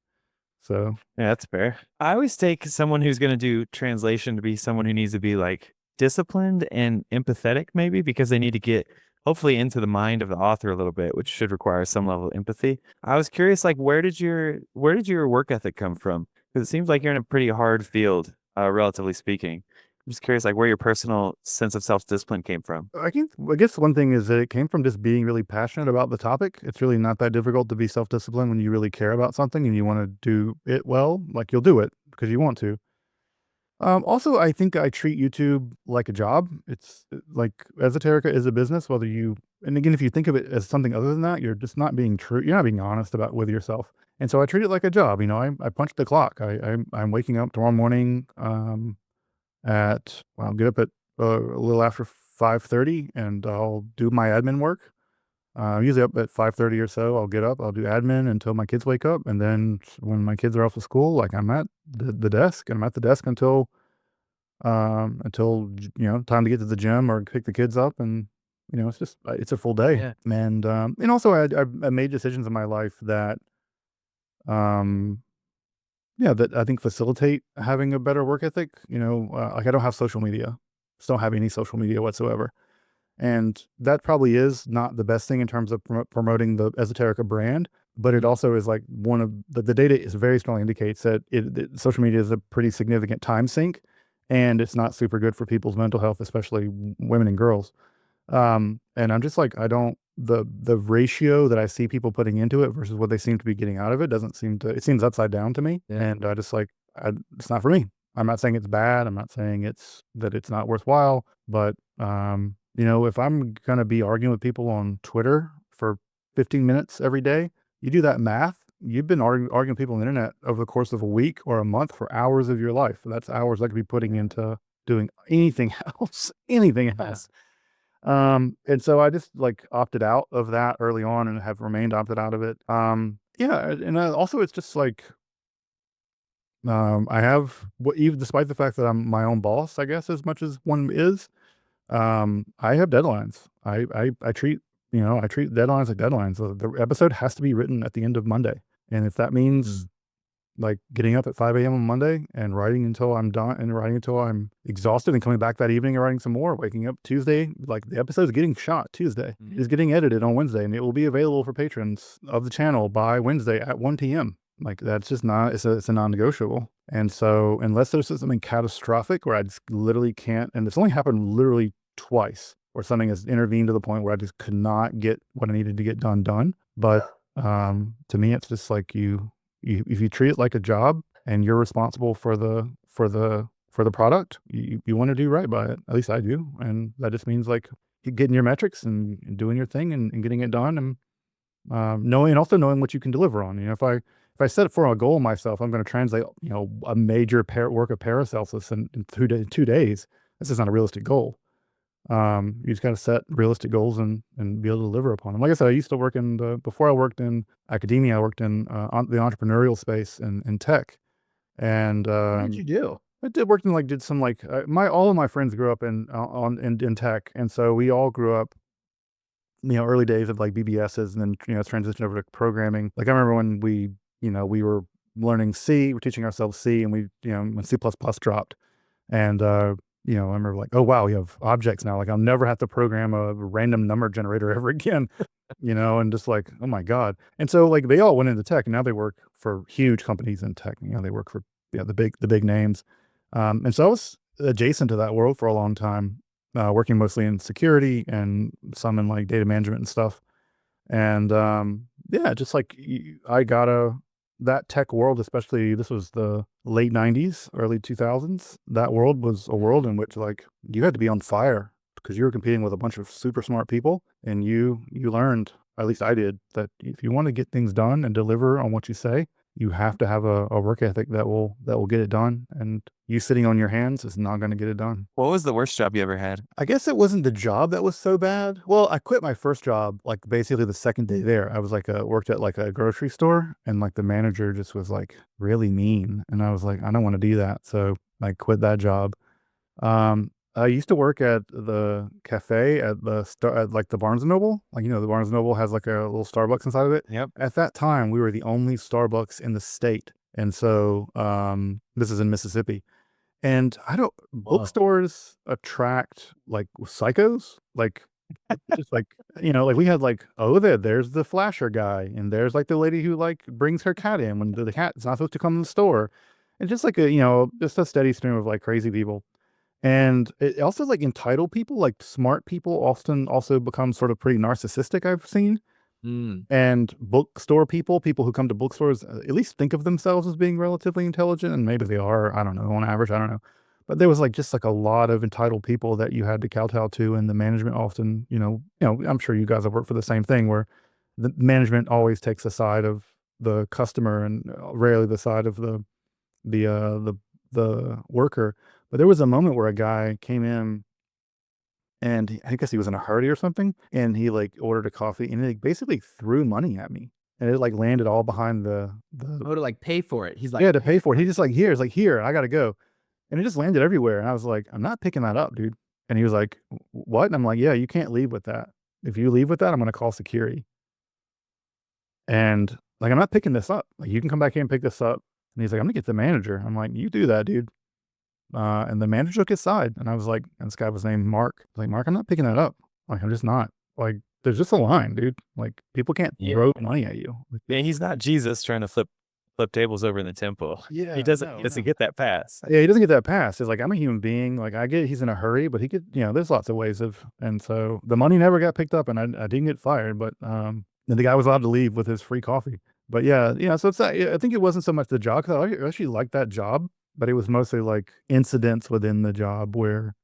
So Yeah, that's fair. I always take someone who's going to do translation to be someone who needs to be like disciplined and empathetic, maybe, because they need to get hopefully into the mind of the author a little bit, which should require some level of empathy. I was curious, like, where did your work ethic come from? Because it seems like you're in a pretty hard field, relatively speaking. I'm just curious, like, where your personal sense of self-discipline came from. I guess one thing is that it came from just being really passionate about the topic. It's really not that difficult to be self-disciplined when you really care about something and you want to do it well. Like, you'll do it because you want to. Also, I think I treat YouTube like a job. It's like Esoterica is a business, whether you, and again, if you think of it as something other than that, you're just not being true. You're not being honest about with yourself. And so I treat it like a job. I punch the clock. I'm waking up tomorrow morning I'll get up at a little after 5:30 and I'll do my admin work. Usually up at 5:30 or so, I'll get up, I'll do admin until my kids wake up. And then when my kids are off to school, like I'm at the desk and I'm at the desk until time to get to the gym or pick the kids up. And, it's just, it's a full day. Yeah. And also I made decisions in my life that, um, yeah, that I think facilitate having a better work ethic. Like I don't have social media, just don't have any social media whatsoever. And that probably is not the best thing in terms of promoting the Esoterica brand, but it also is like one of the data is very strongly indicates that social media is a pretty significant time sink, and it's not super good for people's mental health, especially women and girls. And I'm just like, I don't, the ratio that I see people putting into it versus what they seem to be getting out of it it seems upside down to me. Yeah. And I just like, it's not for me. I'm not saying it's bad. I'm not saying that it's not worthwhile, but, if I'm going to be arguing with people on Twitter for 15 minutes every day, you do that math, you've been arguing with people on the internet over the course of a week or a month for hours of your life. That's hours I could be putting into doing anything else, anything else. And so I just like opted out of that early on and have remained opted out of it. Yeah, and also it's just like I have even despite the fact that I'm my own boss, I guess as much as one is, I have deadlines. I treat I treat deadlines like deadlines. The episode has to be written at the end of Monday, and if that means like getting up at 5 a.m. on Monday and writing until I'm done and writing until I'm exhausted and coming back that evening and writing some more, waking up Tuesday, like the episode is getting shot Tuesday, is getting edited on Wednesday, and it will be available for patrons of the channel by Wednesday at 1 p.m. Like that's just not, it's a non-negotiable. And so unless there's something catastrophic where I just literally can't, and it's only happened literally twice where something has intervened to the point where I just could not get what I needed to get done. But to me, it's just like if you treat it like a job and you're responsible for the product, you want to do right by it. At least I do, and that just means like getting your metrics and doing your thing and getting it done, and knowing what you can deliver on. If I set it for a goal myself, I'm going to translate a major work of Paracelsus in 2 days. This is not a realistic goal. You just got to set realistic goals and be able to deliver upon them. Like I said, I used to work before I worked in academia, I worked in the entrepreneurial space in tech. And What did you do? I did some all of my friends grew up in tech. And so we all grew up, early days of like BBSs and then, transitioned over to programming. Like I remember when we were learning C, we're teaching ourselves C, and when C++ dropped. And, I remember like, oh, wow, we have objects now. Like I'll never have to program a random number generator ever again, and just like, oh my God. And so like they all went into tech and now they work for huge companies in tech. They work for the big names. And so I was adjacent to that world for a long time, working mostly in security and some in like data management and stuff. And yeah, just like I got that tech world, especially this was the late 90s, early 2000s. That world was a world in which like you had to be on fire because you were competing with a bunch of super smart people, and you learned, at least I did, that if you want to get things done and deliver on what you say, you have to have a work ethic that will get it done. And you sitting on your hands is not going to get it done. What was the worst job you ever had? I guess it wasn't the job that was so bad. Well, I quit my first job like basically the second day there. I was like worked at like a grocery store, and like the manager just was like really mean, and I was like, I don't want to do that, so I quit that job. I used to work at the cafe at like the Barnes and Noble. Like the Barnes and Noble has like a little Starbucks inside of it. Yep. At that time, we were the only Starbucks in the state, and so this is in Mississippi. And I don't, bookstores attract like psychos, like just like, like we had like, oh, there's the flasher guy, and there's like the lady who like brings her cat in when the cat's not supposed to come in the store. And just like just a steady stream of like crazy people. And it also like entitled people, like smart people often also become sort of pretty narcissistic, I've seen. And bookstore people who come to bookstores at least think of themselves as being relatively intelligent, and maybe they are, I don't know, on average, I don't know. but there was like just like a lot of entitled people that you had to kowtow to, and the management often, I'm sure you guys have worked for the same thing where the management always takes the side of the customer and rarely the side of the uh the the worker. But there was a moment where a guy came in and I guess he was in a hurry or something, and he like ordered a coffee and he like, basically threw money at me, and it like landed all behind the Oh, to like pay for it. He's like, yeah, to pay for it. He just like here, it's like here, I gotta go, and it just landed everywhere. And I was like, I'm not picking that up, dude. And he was like, what? And I'm like, yeah, you can't leave with that. If you leave with that, I'm gonna call security. And like, I'm not picking this up. Like, you can come back here and pick this up. And he's like, I'm gonna get the manager. I'm like, you do that, dude. And the manager took his side, and I was like, and this guy was named Mark. I was like, Mark, I'm not picking that up. Like, I'm just not. Like, there's just a line, dude. Like, people can't throw money at you. Like, Man, he's not Jesus trying to flip tables over in the temple. yeah, He doesn't get that pass. yeah, he doesn't get that pass. It's like, I'm a human being. Like, I get he's in a hurry, but he could, there's lots of ways of, and so the money never got picked up, and I didn't get fired, but and the guy was allowed to leave with his free coffee. But yeah, so it's that. I think it wasn't so much the job, because I actually liked that job, but it was mostly like incidents within the job where,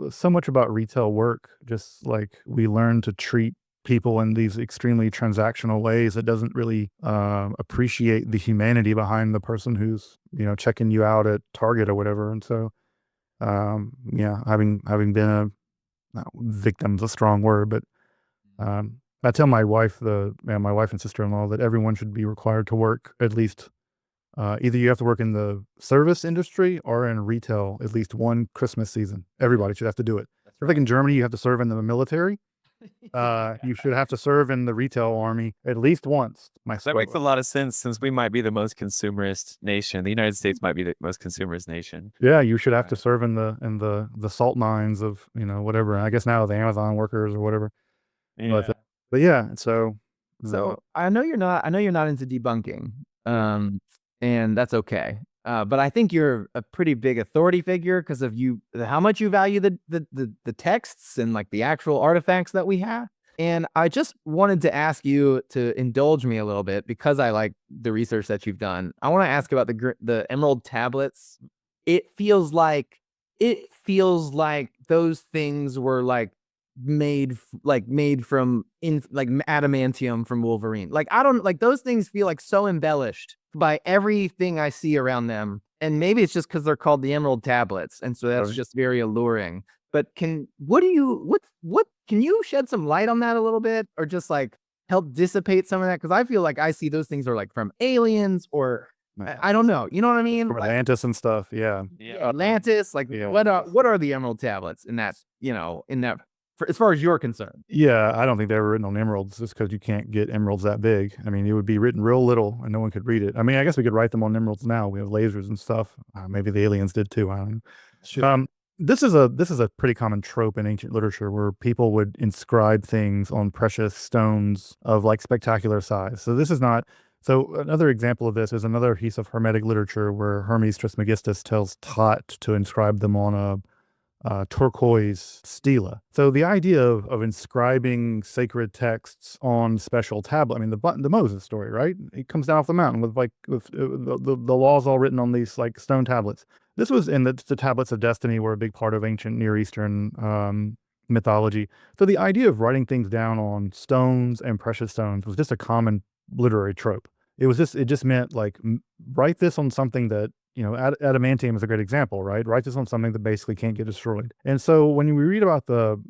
so much about retail work, just like we learn to treat people in these extremely transactional ways that doesn't really appreciate the humanity behind the person who's, checking you out at Target or whatever. And so, yeah, having been victim's a strong word, but I tell my wife, my wife and sister-in-law, that everyone should be required to work at least, either you have to work in the service industry or in retail at least one Christmas season. Everybody should have to do it. Just like in Germany, you have to serve in the military. You should have to serve in the retail army at least once. That makes a lot of sense, since we might be the most consumerist nation. The United States might be the most consumerist nation. Yeah, you should have to serve in the salt mines of, whatever. I guess now the Amazon workers or whatever. Yeah. But yeah, so So I know you're not into debunking, and that's okay. But I think you're a pretty big authority figure because of how much you value the texts and like the actual artifacts that we have. And I just wanted to ask you to indulge me a little bit, because I like the research that you've done. I want to ask about the emerald tablets. It feels like those things were like made from adamantium from Wolverine. Like, I don't like, those things feel like so embellished by everything I see around them. And maybe it's just because they're called the emerald tablets, and so that's just very alluring. But can you shed some light on that a little bit, or just like help dissipate some of that? Because I feel like I see those things are like from aliens, or I don't know. You know what I mean? from Atlantis and stuff. Yeah. Atlantis. Like, what are the emerald tablets in that? As far as you're concerned. Yeah, I don't think they were written on emeralds, just because you can't get emeralds that big. I mean, it would be written real little and no one could read it. I mean, I guess we could write them on emeralds now. We have lasers and stuff. Maybe the aliens did too. I don't know. Sure. This is a pretty common trope in ancient literature, where people would inscribe things on precious stones of like spectacular size. So this is not. So another example of this is another piece of Hermetic literature where Hermes Trismegistus tells Tot to inscribe them on a turquoise stela. So the idea of inscribing sacred texts on special tablet. I mean, the Moses story, right? He comes down off the mountain with the laws all written on these like stone tablets. This was in the tablets of destiny, were a big part of ancient Near Eastern mythology. So the idea of writing things down on stones and precious stones was just a common literary trope. It just meant like, write this on something that, adamantium is a great example, right? Write this on something that basically can't get destroyed. And so when we read about the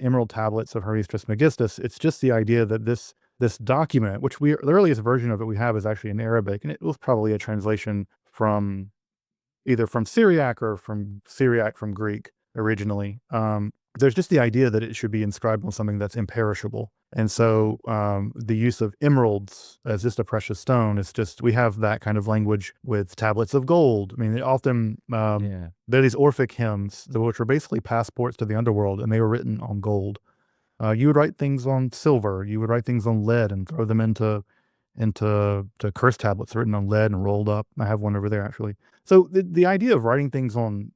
emerald tablets of Hermes Trismegistus, it's just the idea that this document, which the earliest version of it we have is actually in Arabic, and it was probably a translation from either from Syriac or from Greek originally. There's just the idea that it should be inscribed on something that's imperishable. And so the use of emeralds as just a precious stone is just, we have that kind of language with tablets of gold. I mean, they often, there are these Orphic hymns, which were basically passports to the underworld, and they were written on gold. You would write things on silver. You would write things on lead and throw them into curse tablets written on lead and rolled up. I have one over there, actually. So the idea of writing things on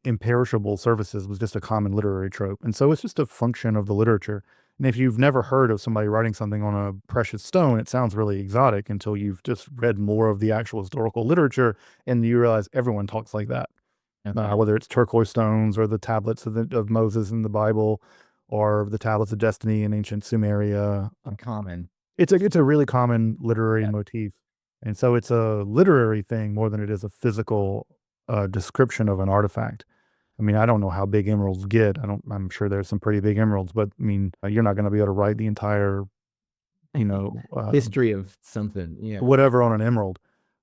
imperishable surfaces was just a common literary trope. And so it's just a function of the literature. And if you've never heard of somebody writing something on a precious stone, it sounds really exotic until you've just read more of the actual historical literature and you realize everyone talks like that. Okay. whether it's turquoise stones or the tablets of Moses in the Bible, or the tablets of destiny in ancient Sumeria. Common. It's a really common literary Yeah. motif, and so it's a literary thing more than it is a physical description of an artifact. I mean, I don't know how big emeralds get. I'm sure there's some pretty big emeralds, but I mean, you're not going to be able to write the entire, History of something. Yeah. whatever on an emerald,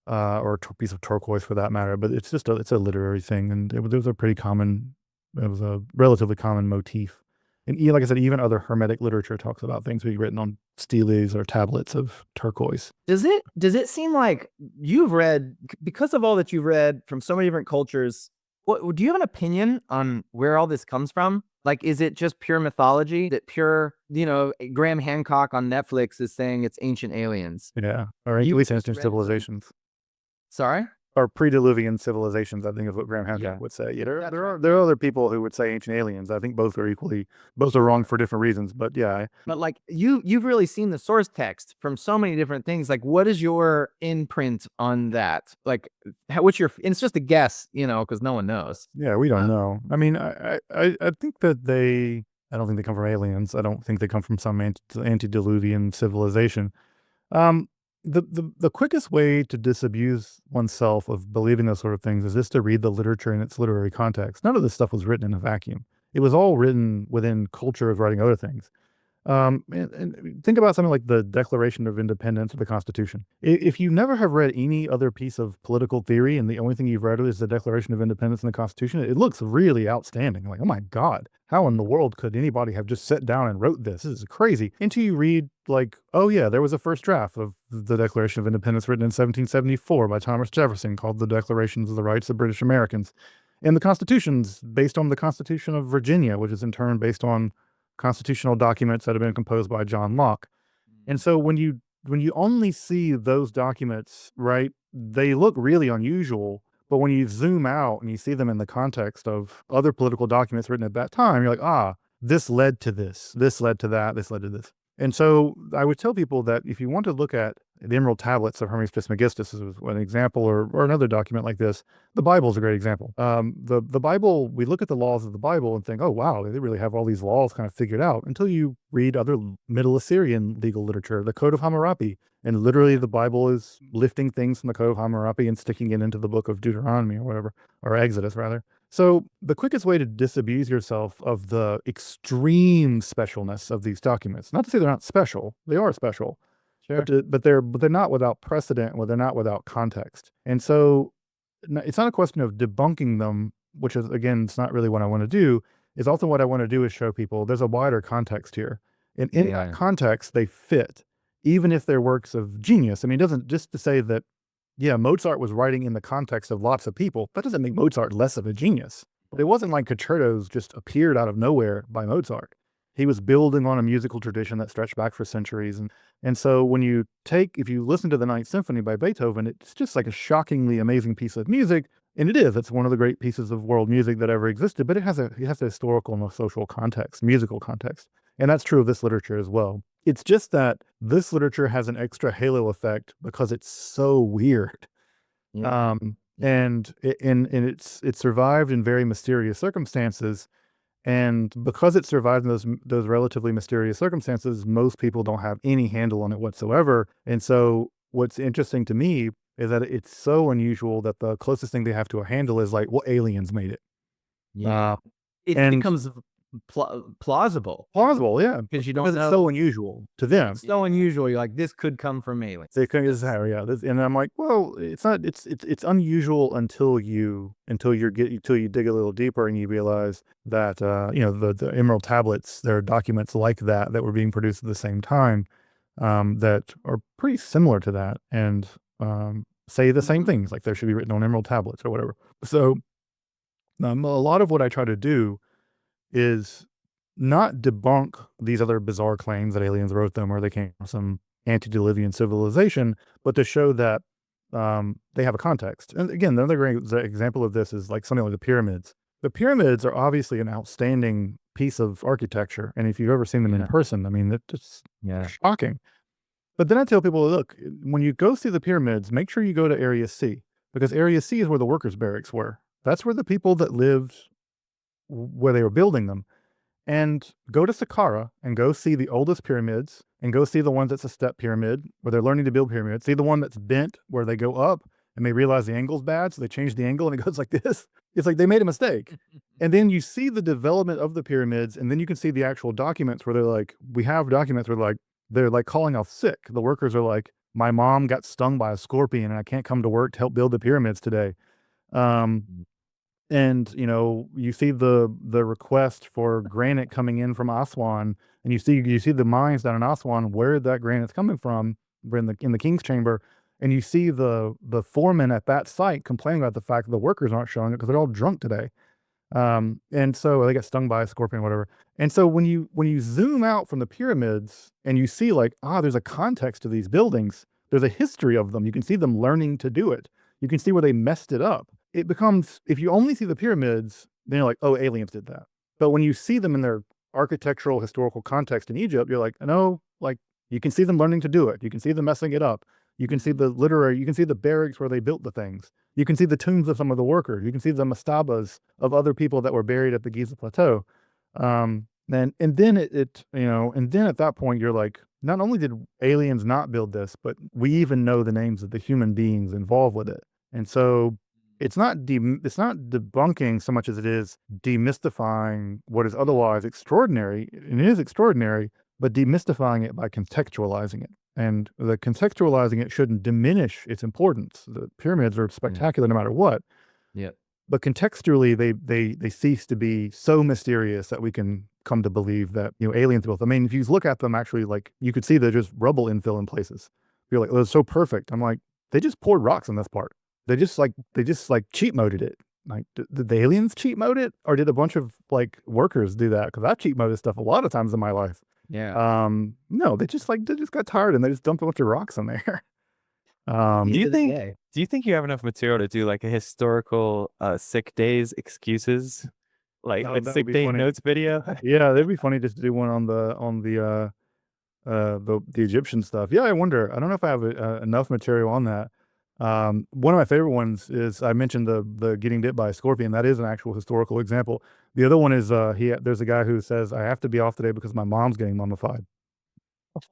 or a piece of turquoise for that matter. But it's just it's a literary thing, and it was a pretty common, it was a relatively common motif. And like I said, even other Hermetic literature talks about things being written on steles or tablets of turquoise. Does it seem like you've read, because of all that you've read from so many different cultures, what do you have an opinion on where all this comes from? Like, is it just pure mythology? That pure, Graham Hancock on Netflix is saying it's ancient aliens. Yeah, or at You least just ancient read some- civilizations. Sorry? Or pre-Diluvian civilizations, I think is what Graham Hancock Yeah. would say. Yeah, That's there are right. there are other people who would say ancient aliens. I think both are wrong for different reasons. But yeah, But like you've really seen the source text from so many different things. Like, what is your imprint on that? Like, what's your? And it's just a guess, because no one knows. yeah, we don't know. I mean, I think that I don't think they come from aliens. I don't think they come from some antediluvian civilization. Um, the quickest way to disabuse oneself of believing those sort of things is just to read the literature in its literary context. None of this stuff was written in a vacuum. It was all written within culture of writing other things. And think about something like the Declaration of Independence or the Constitution. If you never have read any other piece of political theory and the only thing you've read is the Declaration of Independence and the Constitution, it looks really outstanding. Like, oh my God, how in the world could anybody have just sat down and wrote this? This is crazy. Until you read, like, oh yeah, there was a first draft of the Declaration of Independence written in 1774 by Thomas Jefferson called the Declarations of the Rights of British Americans. And the Constitution's based on the Constitution of Virginia, which is in turn based on constitutional documents that have been composed by John Locke. And so when you only see those documents, right, they look really unusual. But when you zoom out and you see them in the context of other political documents written at that time, you're like, this led to this led to that, this led to this. And so I would tell people that if you want to look at the Emerald Tablets of Hermes Trismegistus as an example, or another document like this, the Bible is a great example. The Bible, we look at the laws of the Bible and think, oh wow, they really have all these laws kind of figured out, until you read other Middle Assyrian legal literature, the Code of Hammurabi. And literally the Bible is lifting things from the Code of Hammurabi and sticking it into the book of Deuteronomy or whatever, or Exodus rather. So the quickest way to disabuse yourself of the extreme specialness of these documents, not to say they're not special, they are special, Sure. but they're not without precedent, or they're not without context. And so it's not a question of debunking them, which is, again, it's not really what I want to do. Is also what I want to do is show people there's a wider context here. And in that context, they fit, even if they're works of genius. I mean, it doesn't, just to say that, yeah, Mozart was writing in the context of lots of people, that doesn't make Mozart less of a genius. But it wasn't like concertos just appeared out of nowhere by Mozart. He was building on a musical tradition that stretched back for centuries. And so if you listen to the Ninth Symphony by Beethoven, it's just like a shockingly amazing piece of music. And it is. It's one of the great pieces of world music that ever existed, but it has a historical and a social context, musical context. And that's true of this literature as well. It's just that this literature has an extra halo effect because it's so weird. Yeah. And it survived in very mysterious circumstances. And because it survived in those relatively mysterious circumstances, most people don't have any handle on it whatsoever. And so what's interesting to me is that it's so unusual that the closest thing they have to a handle is like, well, aliens made it. Yeah. It and- becomes plausible Plausible, yeah. because you don't Because know. it's so unusual to them. It's so unusual. You're like, this could come from aliens. They could just have, yeah. And I'm like, well, it's not. It's unusual until you dig a little deeper and you realize that the Emerald Tablets, there are documents like that were being produced at the same time, that are pretty similar to that, and say the same things, like they should be written on Emerald Tablets or whatever. So a lot of what I try to do is not debunk these other bizarre claims that aliens wrote them or they came from some antediluvian civilization, but to show that they have a context. And again, another great example of this is like something like the pyramids. The pyramids are obviously an outstanding piece of architecture, and if you've ever seen them in person, I mean, it's shocking. But then I tell people, look, when you go see the pyramids, make sure you go to Area C, because Area C is where the workers' barracks were. That's where the people that lived where they were building them. And go to Saqqara and go see the oldest pyramids and go see the ones that's a step pyramid where they're learning to build pyramids. See the one that's bent where they go up and they realize the angle's bad, so they change the angle and it goes like this. It's like they made a mistake. And then you see the development of the pyramids, and then you can see the actual documents where they're like, we have documents where they're like calling off sick. The workers are like, my mom got stung by a scorpion and I can't come to work to help build the pyramids today. And you see the request for granite coming in from Aswan, and you see the mines down in Aswan where that granite's coming from. We're in the king's chamber, and you see the foreman at that site complaining about the fact that the workers aren't showing it because they're all drunk today. And so they got stung by a scorpion or whatever. And so when you zoom out from the pyramids and you see there's a context to these buildings, there's a history of them. You can see them learning to do it. You can see where they messed it up. It becomes, if you only see the pyramids, then you're like, oh, aliens did that. But when you see them in their architectural historical context in Egypt, you're like, no, you can see them learning to do it. You can see them messing it up. You can see you can see the barracks where they built the things. You can see the tombs of some of the workers. You can see the mastabas of other people that were buried at the Giza Plateau. And then and then at that point, you're like, not only did aliens not build this, but we even know the names of the human beings involved with it. And so it's not debunking so much as it is demystifying what is otherwise extraordinary. And it is extraordinary, but demystifying it by contextualizing it. And the contextualizing it shouldn't diminish its importance. The pyramids are spectacular no matter what. Yeah. But contextually, they cease to be so mysterious that we can come to believe that aliens built them. I mean, if you look at them, actually, you could see they're just rubble infill in places. You're like, oh, it's so perfect. I'm like, they just poured rocks on this part. They just cheat moded it. Like, did the aliens cheat mode it, or did a bunch of workers do that? Because I've cheat moded stuff a lot of times in my life. Yeah. No, they just got tired and they just dumped a bunch of rocks in there. Do you think you have enough material to do a historical sick days excuses, a sick day notes video? Yeah, that'd be funny just to do one on the Egyptian stuff. Yeah, I wonder. I don't know if I have enough material on that. One of my favorite ones is, I mentioned the getting bit by a scorpion. That is an actual historical example. The other one is there's a guy who says, I have to be off today because my mom's getting mummified.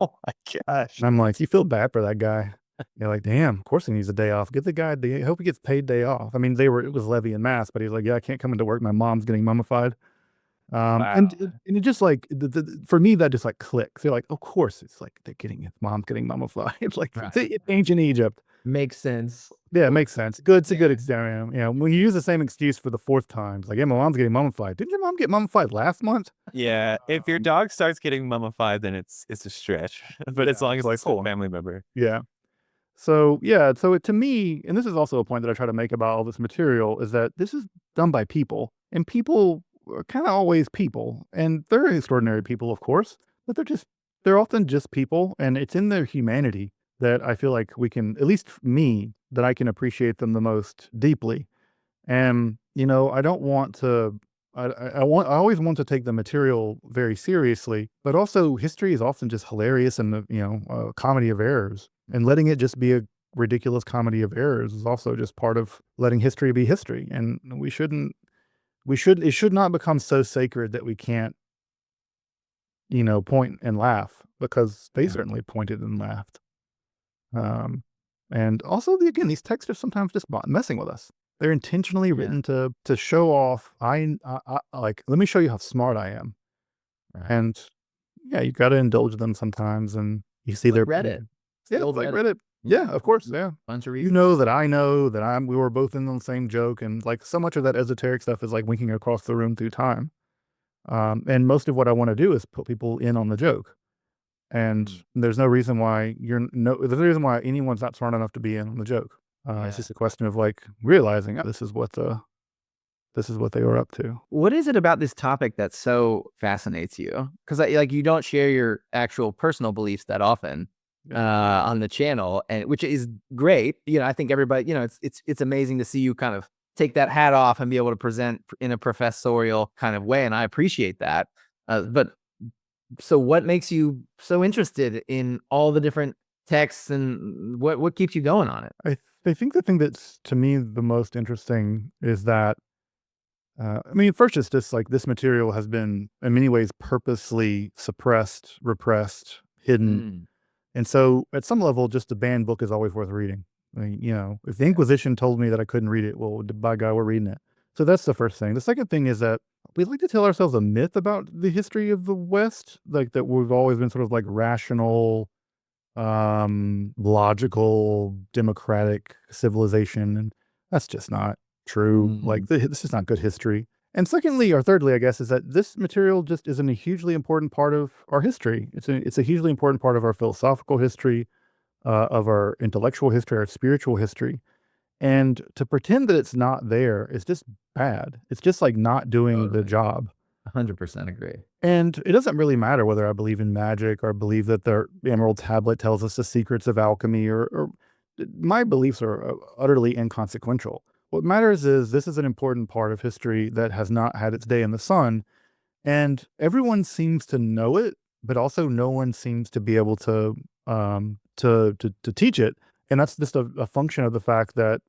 Oh my gosh. And I'm like, you feel bad for that guy. You're like, damn, of course he needs a day off. Get the guy, I hope he gets paid day off. I mean, it was levy en masse, but he's like, yeah, I can't come into work. My mom's getting mummified. Wow. And it just for me, that just clicks. You're like, of course, it's they're mom's getting mummified. It's Right. it's ancient Egypt. Makes sense. Yeah, it makes sense. Good. It's a good example. When you use the same excuse for the fourth time, it's like, yeah, my mom's getting mummified. Didn't your mom get mummified last month? Yeah, if your dog starts getting mummified, then it's a stretch. But as long as it's a family member. Yeah. So to me, and this is also a point that I try to make about all this material, is that this is done by people, and people are kind of always people, and they're extraordinary people, of course, but they're often just people, and it's in their humanity that I feel like we can, at least me, that I can appreciate them the most deeply. And I don't want to. I always want to take the material very seriously, but also history is often just hilarious and a comedy of errors, and letting it just be a ridiculous comedy of errors is also just part of letting history be history. And it should not become so sacred that we can't point and laugh, because they certainly pointed and laughed. And also, again, these texts are sometimes just messing with us. They're intentionally written to show off. Let me show you how smart I am. Right. And yeah, you got to indulge them sometimes, and you see their Reddit. Yeah, it's like Reddit. Yeah, of course. Yeah, bunch of you know that I know that we were both in the same joke, and so much of that esoteric stuff is winking across the room through time. And most of what I want to do is put people in on the joke. And there's no reason why there's no reason why anyone's not smart enough to be in on the joke. It's just a question of realizing this is what they were up to. What is it about this topic that so fascinates you? Because you don't share your actual personal beliefs that often on the channel, and which is great. I think everybody, it's amazing to see you kind of take that hat off and be able to present in a professorial kind of way, and I appreciate that. But so what makes you so interested in all the different texts, and what keeps you going on it? I I think the thing that's to me the most interesting is that I mean, first, it's just like this material has been in many ways purposely suppressed, repressed, hidden. Mm. And so at some level, just a banned book is always worth reading. I mean, if the Inquisition told me that I couldn't read it, well, by God, we're reading it. So that's the first thing. The second thing is that we like to tell ourselves a myth about the history of the West, like that we've always been sort of like rational, logical, democratic civilization. And that's just not true. Like, this is not good history. And secondly, or thirdly, I guess, is that this material just isn't a hugely important part of our history. It's a hugely important part of our philosophical history, of our intellectual history, our spiritual history. And to pretend that it's not there is just bad. It's just like not doing the Totally. job. 100% agree. And it doesn't really matter whether I believe in magic or believe that the Emerald Tablet tells us the secrets of alchemy, or my beliefs are utterly inconsequential. What matters is this is an important part of history that has not had its day in the sun, and everyone seems to know it, but also no one seems to be able to to teach it. And that's just a function of the fact that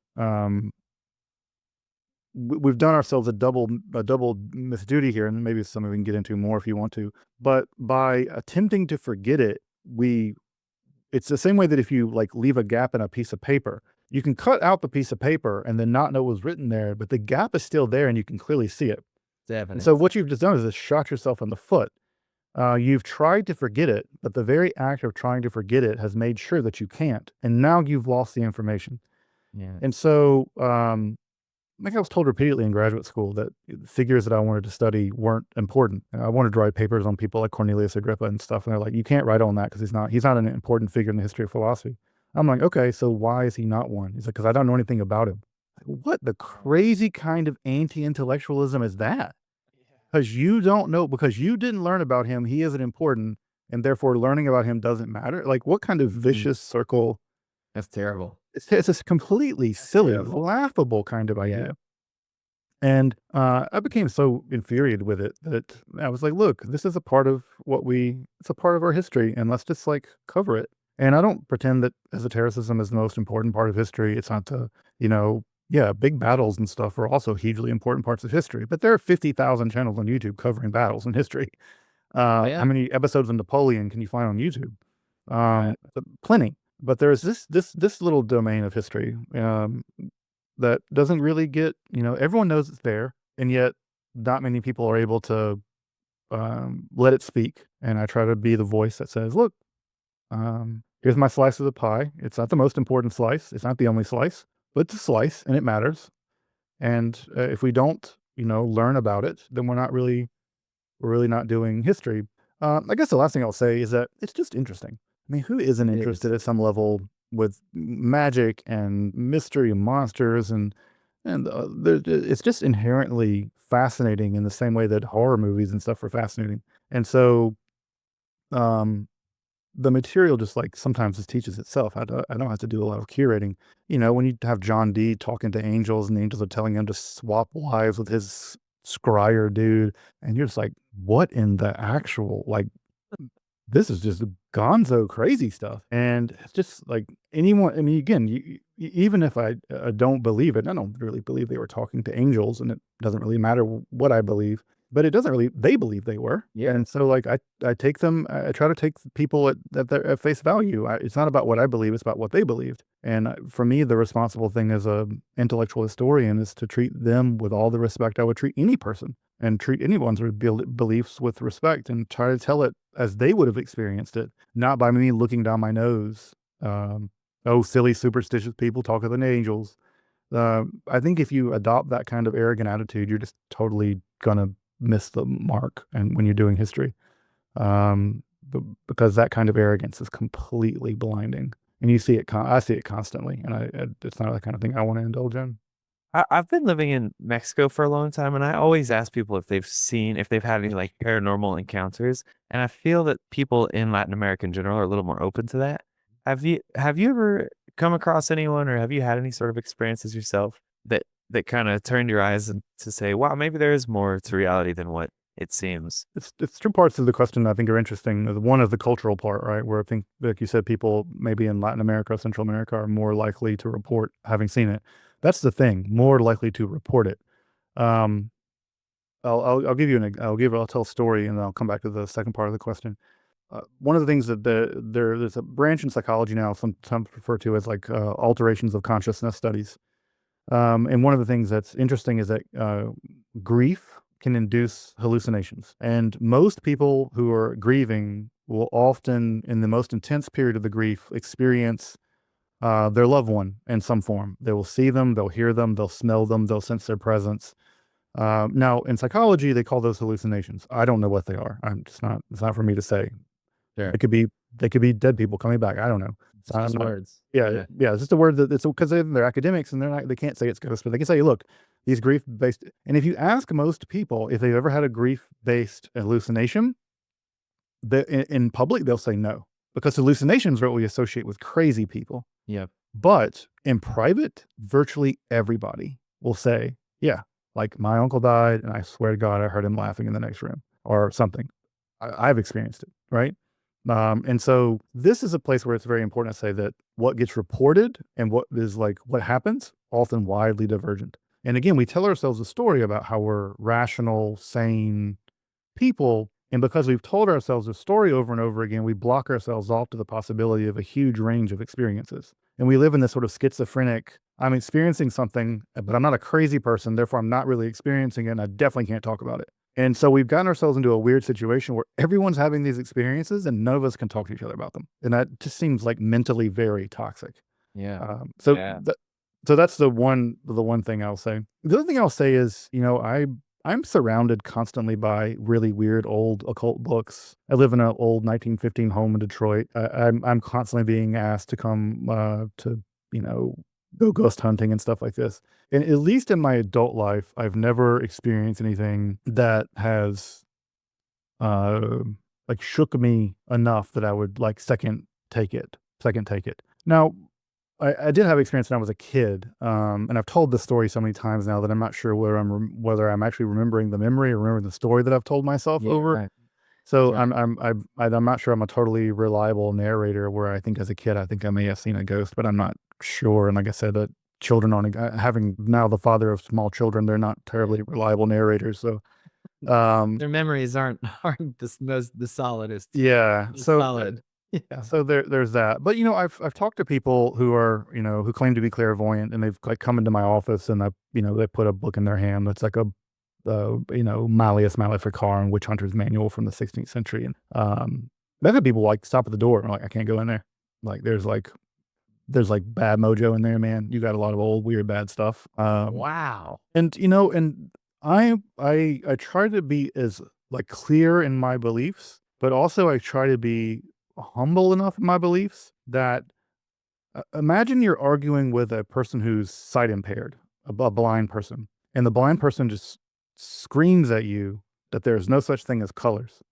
we've done ourselves a double misduty here, and maybe some we can get into more if you want to. But by attempting to forget it, it's the same way that if you like leave a gap in a piece of paper, you can cut out the piece of paper and then not know what was written there, but the gap is still there and you can clearly see it. And Definitely. so what you've just done is just shot yourself in the foot. You've tried to forget it, but the very act of trying to forget it has made sure that you can't, and now you've lost the information. Yeah. And so, like I was told repeatedly in graduate school that figures that I wanted to study weren't important. I wanted to write papers on people like Cornelius Agrippa and stuff, and they're like, "You can't write on that because he's not an important figure in the history of philosophy." I'm like, "Okay, so why is he not one?" He's like, "Because I don't know anything about him." Like, what the crazy kind of anti-intellectualism is that? Because you don't know, because you didn't learn about him, he isn't important, and therefore learning about him doesn't matter. Like, what kind of vicious circle? That's terrible. It's just completely silly, terrible. laughable kind of Yeah. idea. And I became so infuriated with it that I was like, look, this is a part of it's a part of our history, and let's just like cover it. And I don't pretend that esotericism is the most important part of history. It's not yeah, big battles and stuff are also hugely important parts of history, but there are 50,000 channels on YouTube covering battles in history. Yeah. How many episodes of Napoleon can you find on YouTube? Right. Plenty. But there's this little domain of history, that doesn't really get, everyone knows it's there, and yet not many people are able to let it speak. And I try to be the voice that says, look, here's my slice of the pie. It's not the most important slice. It's not the only slice, but it's a slice and it matters. And if we don't, learn about it, then we're really not doing history. I guess the last thing I'll say is that it's just interesting. I mean, who isn't It is. interested at some level with magic and mystery and monsters it's just inherently fascinating in the same way that horror movies and stuff are fascinating. And so, the material just like sometimes just teaches itself. I don't have to do a lot of curating. When you have John Dee talking to angels and the angels are telling him to swap lives with his scryer dude, and you're just like, what in the actual, like, this is just gonzo crazy stuff. And it's just like anyone, I mean, again, even if I don't believe it, I don't really believe they were talking to angels, and it doesn't really matter what I believe, but it doesn't really, they believe they were. Yeah. And so like, I take them, I try to take people at face value. It's not about what I believe, it's about what they believed. And for me, the responsible thing as a intellectual historian is to treat them with all the respect I would treat any person, and treat anyone's beliefs with respect, and try to tell it as they would have experienced it, not by me looking down my nose. Oh, silly superstitious people talking to the angels. I think if you adopt that kind of arrogant attitude, you're just totally gonna miss the mark, and when you're doing history, because that kind of arrogance is completely blinding, and you see it. I see it constantly, and it's not the kind of thing I want to indulge in. I've been living in Mexico for a long time, and I always ask people if they've had any like paranormal encounters. And I feel that people in Latin America in general are a little more open to that. Have you ever come across anyone, or have you had any sort of experiences yourself that kind of turned your eyes and to say, wow, maybe there is more to reality than what it seems. It's two parts of the question I think are interesting. One is the cultural part, right? Where I think, like you said, people maybe in Latin America, Central America are more likely to report having seen it. That's the thing, more likely to report it. Um, I'll give you I'll tell a story and then I'll come back to the second part of the question. One of the things that there's a branch in psychology now, sometimes referred to as like alterations of consciousness studies. And one of the things that's interesting is that grief can induce hallucinations. And most people who are grieving will often, in the most intense period of the grief, experience their loved one in some form. They will see them, they'll hear them, they'll smell them, they'll sense their presence. Now, in psychology, they call those hallucinations. I don't know what they are. It's not for me to say. Sure. They could be dead people coming back. I don't know. It's just words. Yeah. It's just a word that it's because they're academics and they can't say it's ghost, but they can say, look, these grief based. And if you ask most people if they've ever had a grief based hallucination, in public they'll say no, because hallucinations are what we associate with crazy people. Yep. But in private, virtually everybody will say, yeah, like my uncle died, and I swear to God, I heard him laughing in the next room or something. I've experienced it, right? And so this is a place where it's very important to say that what gets reported and what happens, often widely divergent. And again, we tell ourselves a story about how we're rational, sane people. And because we've told ourselves a story over and over again, we block ourselves off to the possibility of a huge range of experiences. And we live in this sort of schizophrenic, I'm experiencing something, but I'm not a crazy person. Therefore, I'm not really experiencing it. And I definitely can't talk about it. And so we've gotten ourselves into a weird situation where everyone's having these experiences and none of us can talk to each other about them. And that just seems like mentally very toxic. Yeah. So Yeah. so that's the one thing I'll say. The other thing I'll say is, I'm surrounded constantly by really weird old occult books. I live in an old 1915 home in Detroit. I'm constantly being asked to come to, go ghost hunting and stuff like this. And at least in my adult life, I've never experienced anything that has like shook me enough that I would like second take it. Now, I did have experience when I was a kid, and I've told this story so many times now that I'm not sure whether I'm actually remembering the memory or remembering the story that I've told myself over. Right. So Right. I'm not sure I'm a totally reliable narrator. Where I think as a kid I think I may have seen a ghost, but I'm not sure. And like I said, children having now the father of small children, they're not terribly reliable narrators. So Their memories aren't the solidest. yeah. So Solid. yeah, so there's that. But I've talked to people who are, who claim to be clairvoyant, and they've like come into my office and they put a book in their hand that's like a Malleus Maleficarum Witch Hunter's Manual from the 16th century. And I've had people like stop at the door and like, I can't go in there. Like there's bad mojo in there, man. You got a lot of old weird bad stuff. Wow. And and I try to be as like clear in my beliefs, but also I try to be humble enough in my beliefs that imagine you're arguing with a person who's sight impaired, a blind person, and the blind person just screams at you that there's no such thing as colors.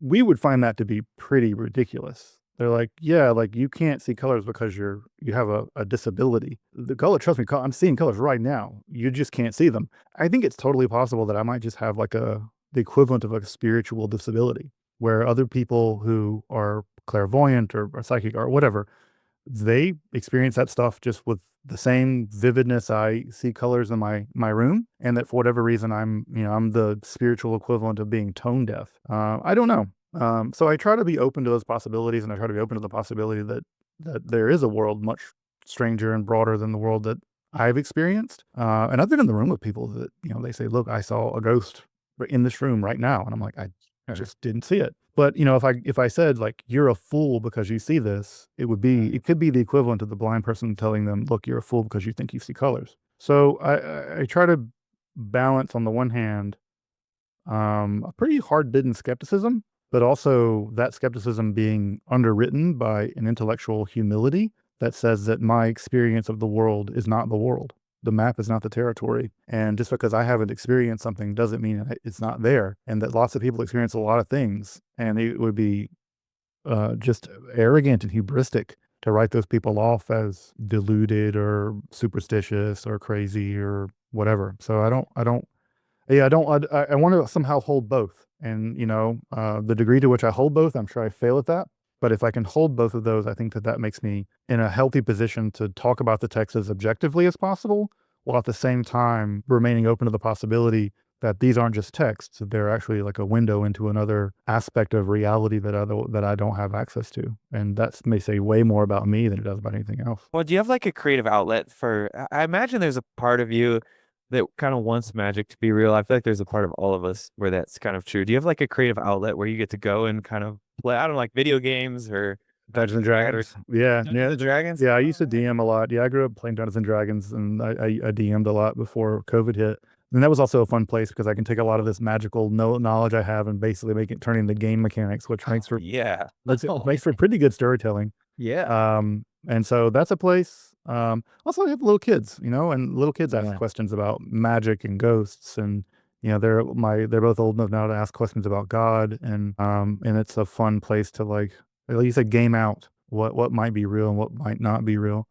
We would find that to be pretty ridiculous. They're like, yeah, like you can't see colors because you have a disability. The color, trust me, I'm seeing colors right now. You just can't see them. I think it's totally possible that I might just have like the equivalent of a spiritual disability, where other people who are clairvoyant or psychic or whatever, they experience that stuff just with the same vividness I see colors in my room, and that for whatever reason I'm the spiritual equivalent of being tone deaf. I don't know. So I try to be open to those possibilities, and I try to be open to the possibility that there is a world much stranger and broader than the world that I've experienced. And I've been in the room with people that they say, "Look, I saw a ghost in this room right now," and I'm like, I just didn't see it. But if I said like you're a fool because you see this, it could be the equivalent of the blind person telling them, look, you're a fool because you think you see colors. So I try to balance on the one hand a pretty hard-bitten skepticism, but also that skepticism being underwritten by an intellectual humility that says that my experience of the world is not the world. The map is not the territory. And just because I haven't experienced something doesn't mean it's not there. And that lots of people experience a lot of things. And it would be just arrogant and hubristic to write those people off as deluded or superstitious or crazy or whatever. So Yeah, I want to somehow hold both. And, the degree to which I hold both, I'm sure I fail at that. But if I can hold both of those, I think that makes me in a healthy position to talk about the text as objectively as possible, while at the same time remaining open to the possibility that these aren't just texts, that they're actually like a window into another aspect of reality that I don't have access to. And that may say way more about me than it does about anything else. Well, do you have like a creative outlet for, I imagine there's a part of you that kind of wants magic to be real. I feel like there's a part of all of us where that's kind of true. Do you have like a creative outlet where you get to go and kind of play, I don't know, like video games or Dungeons and that, or Dragons. Yeah, Dungeons and Dragons? yeah. I used to DM a lot. Yeah, I grew up playing Dungeons and Dragons, and I DM'd a lot before COVID hit. And that was also a fun place because I can take a lot of this magical knowledge I have and basically make it turn into game mechanics, which makes for Yeah. makes for pretty good storytelling. Yeah. And so that's a place. Also, I have little kids, and little kids ask Yeah. questions about magic and ghosts, and they're both old enough now to ask questions about God, and it's a fun place to like you said, game out what might be real and what might not be real.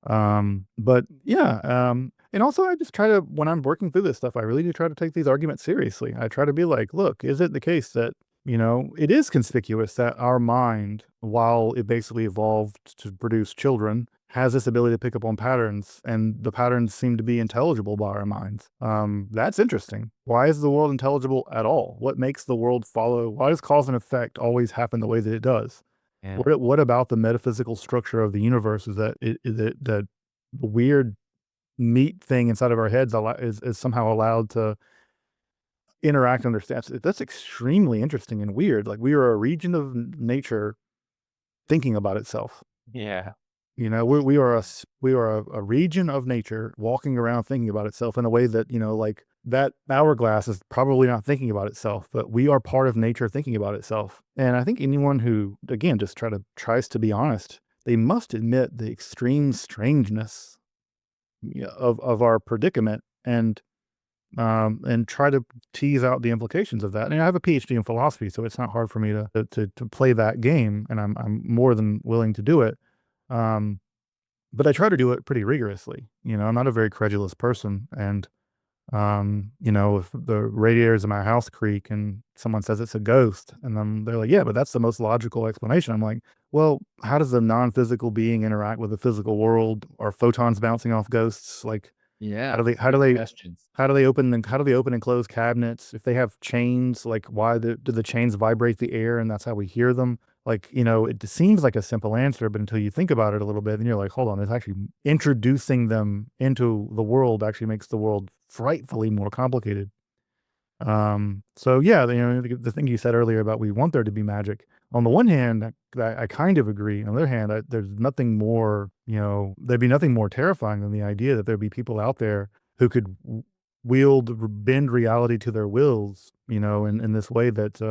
But yeah, and also I just try to, when I'm working through this stuff, I really do try to take these arguments seriously. I try to be like, look, is it the case that, it is conspicuous that our mind, while it basically evolved to produce children, has this ability to pick up on patterns, and the patterns seem to be intelligible by our minds. That's interesting. Why is the world intelligible at all? What makes the world follow? Why does cause and effect always happen the way that it does? Yeah. What about the metaphysical structure of the universe is that that the weird meat thing inside of our heads is somehow allowed to interact and understand? That's extremely interesting and weird. Like, we are a region of nature thinking about itself. Yeah. We are a region of nature walking around thinking about itself in a way that, like that hourglass is probably not thinking about itself, but we are part of nature thinking about itself. And I think anyone who, again, just tries to be honest, they must admit the extreme strangeness of our predicament, and try to tease out the implications of that. And I have a PhD in philosophy, so it's not hard for me to play that game, and I'm more than willing to do it. Um, but I try to do it pretty rigorously. I'm not a very credulous person, and if the radiators in my house creak and someone says it's a ghost, and then they're like, "Yeah, but that's the most logical explanation." I'm like, "Well, how does a non-physical being interact with the physical world? Are photons bouncing off ghosts? Like, Yeah. how do they Questions. how do they open and close cabinets? If they have chains, like, why do the chains vibrate the air, and that's how we hear them?" Like, it seems like a simple answer, but until you think about it a little bit, then you're like, hold on, it's actually introducing them into the world actually makes the world frightfully more complicated. So yeah, the thing you said earlier about we want there to be magic. On the one hand, I kind of agree. On the other hand, there's nothing more, there'd be nothing more terrifying than the idea that there'd be people out there who could bend reality to their wills, in this way that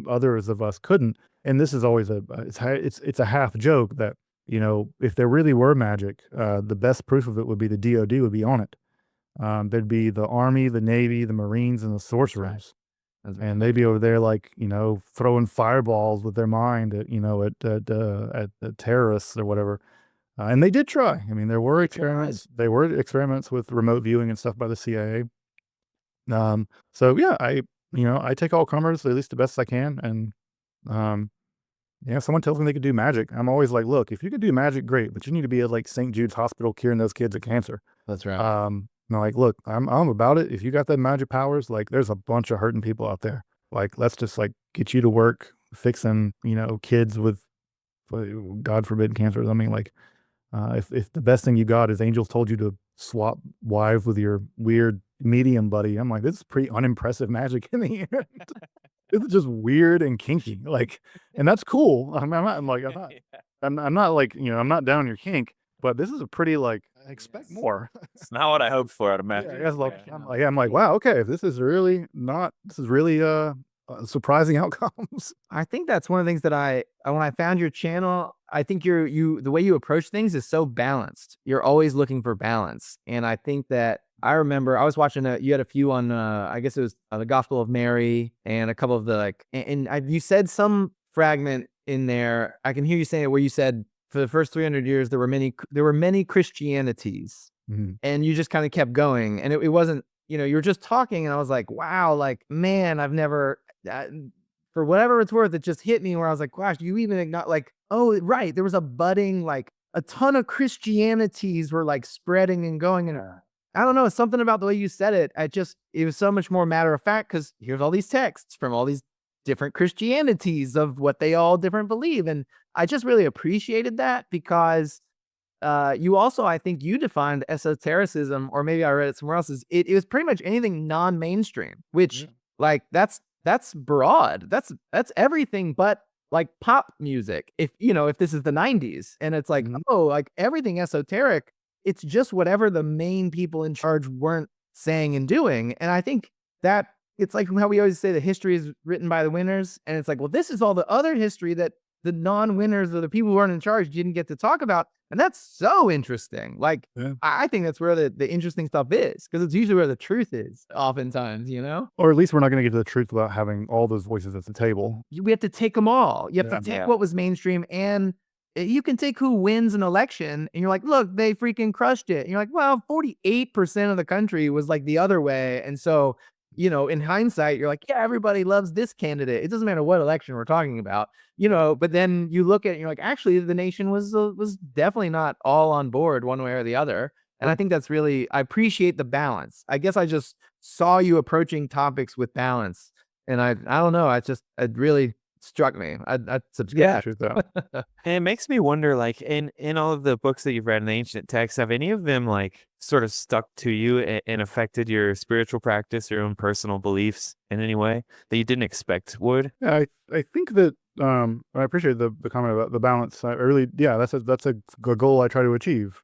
others of us couldn't. And this is always it's a half joke that, if there really were magic, the best proof of it would be the DoD would be on it. There'd be the Army, the Navy, the Marines, and the sorcerers. That's right. And they'd be over there, like, throwing fireballs with their mind at, at terrorists or whatever. And they did try. I mean, there were experiments. They were experiments with remote viewing and stuff by the CIA. So yeah, I take all comers, at least the best I can. And yeah, someone tells me they could do magic, I'm always like, look, if you could do magic, great, but you need to be at like St. Jude's Hospital curing those kids of cancer. That's right. No, like, look, I'm about it. If you got that magic powers, like, there's a bunch of hurting people out there. Like, let's just like get you to work fixing, kids with, God forbid, cancer. I mean, like, if the best thing you got is angels told you to swap wives with your weird medium buddy, I'm like, this is pretty unimpressive magic in the end. This is just weird and kinky, like, and that's cool. I'm not like, I'm not down your kink, but this is a pretty, like, I expect more. It's not what I hoped for out of Yeah, magic. I guess, like, I'm like, wow, okay, if this is really surprising outcomes. I think that's one of the things that when I found your channel, I think the way you approach things is so balanced. You're always looking for balance. And I think that I remember I was watching you had a few on, I guess it was the Gospel of Mary and a couple of the, like, you said some fragment in there. I can hear you saying it where you said for the first 300 years, there were many Christianities. Mhm. And you just kind of kept going. And it wasn't you were just talking and I was like, wow, like, man, I've never, for whatever it's worth, it just hit me where I was like, gosh, you even not like, oh, right. There was a budding, like a ton of Christianities were like spreading and going. And I don't know, something about the way you said it. It was so much more matter of fact because here's all these texts from all these different Christianities of what they all different believe. And I just really appreciated that because you also, I think you defined esotericism, or maybe I read it somewhere else, it was pretty much anything non-mainstream, which like that's broad. That's everything but like pop music. If this is the 90s and it's like, oh, like everything esoteric, it's just whatever the main people in charge weren't saying and doing. And I think that it's like how we always say the history is written by the winners. And it's like, well, this is all the other history that the non-winners or the people who aren't in charge didn't get to talk about. And that's so interesting. Like, I think that's where the interesting stuff is, because it's usually where the truth is oftentimes, Or at least we're not going to get to the truth without having all those voices at the table. We have to take them all. You have to take what was mainstream, and you can take who wins an election and you're like, look, they freaking crushed it. And you're like, well, 48% of the country was like the other way. And so, in hindsight, you're like, yeah, everybody loves this candidate. It doesn't matter what election we're talking about, but then you look at it and you're like, actually, the nation was definitely not all on board one way or the other. And I think that's really, I appreciate the balance. I guess I just saw you approaching topics with balance. And I don't know, it really struck me. I subscribe to that. And it makes me wonder, like, in all of the books that you've read in the ancient texts, have any of them like sort of stuck to you and affected your spiritual practice, your own personal beliefs in any way that you didn't expect would? Yeah, I think that I appreciate the comment about the balance. I really, that's a goal I try to achieve.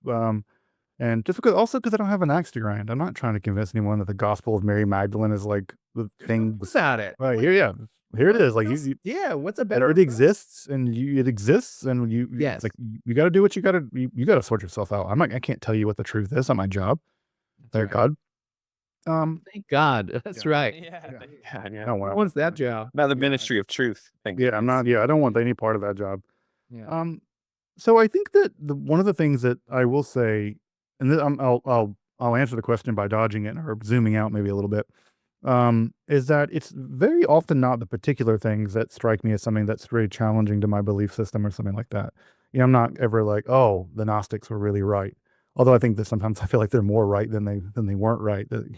And just because I don't have an axe to grind. I'm not trying to convince anyone that the Gospel of Mary Magdalene is like the thing. What's at it? Right here, here it is. Like what's a it better? already exists, and it exists, and Yes. like you got to do what you got to. You got to sort yourself out. I can't tell you what the truth is. It's not my job. Thank God. Thank God. That's right. Yeah. No one wants that job. About the ministry of truth. I'm not. I don't want any part of that job. Yeah. So I think that one of the things that I will say, and I'll answer the question by dodging it or zooming out maybe a little bit, is that it's very often not the particular things that strike me as something that's very challenging to my belief system or something like that. I'm not ever like, oh, the Gnostics were really right. Although I think that sometimes I feel like they're more right than they weren't right. That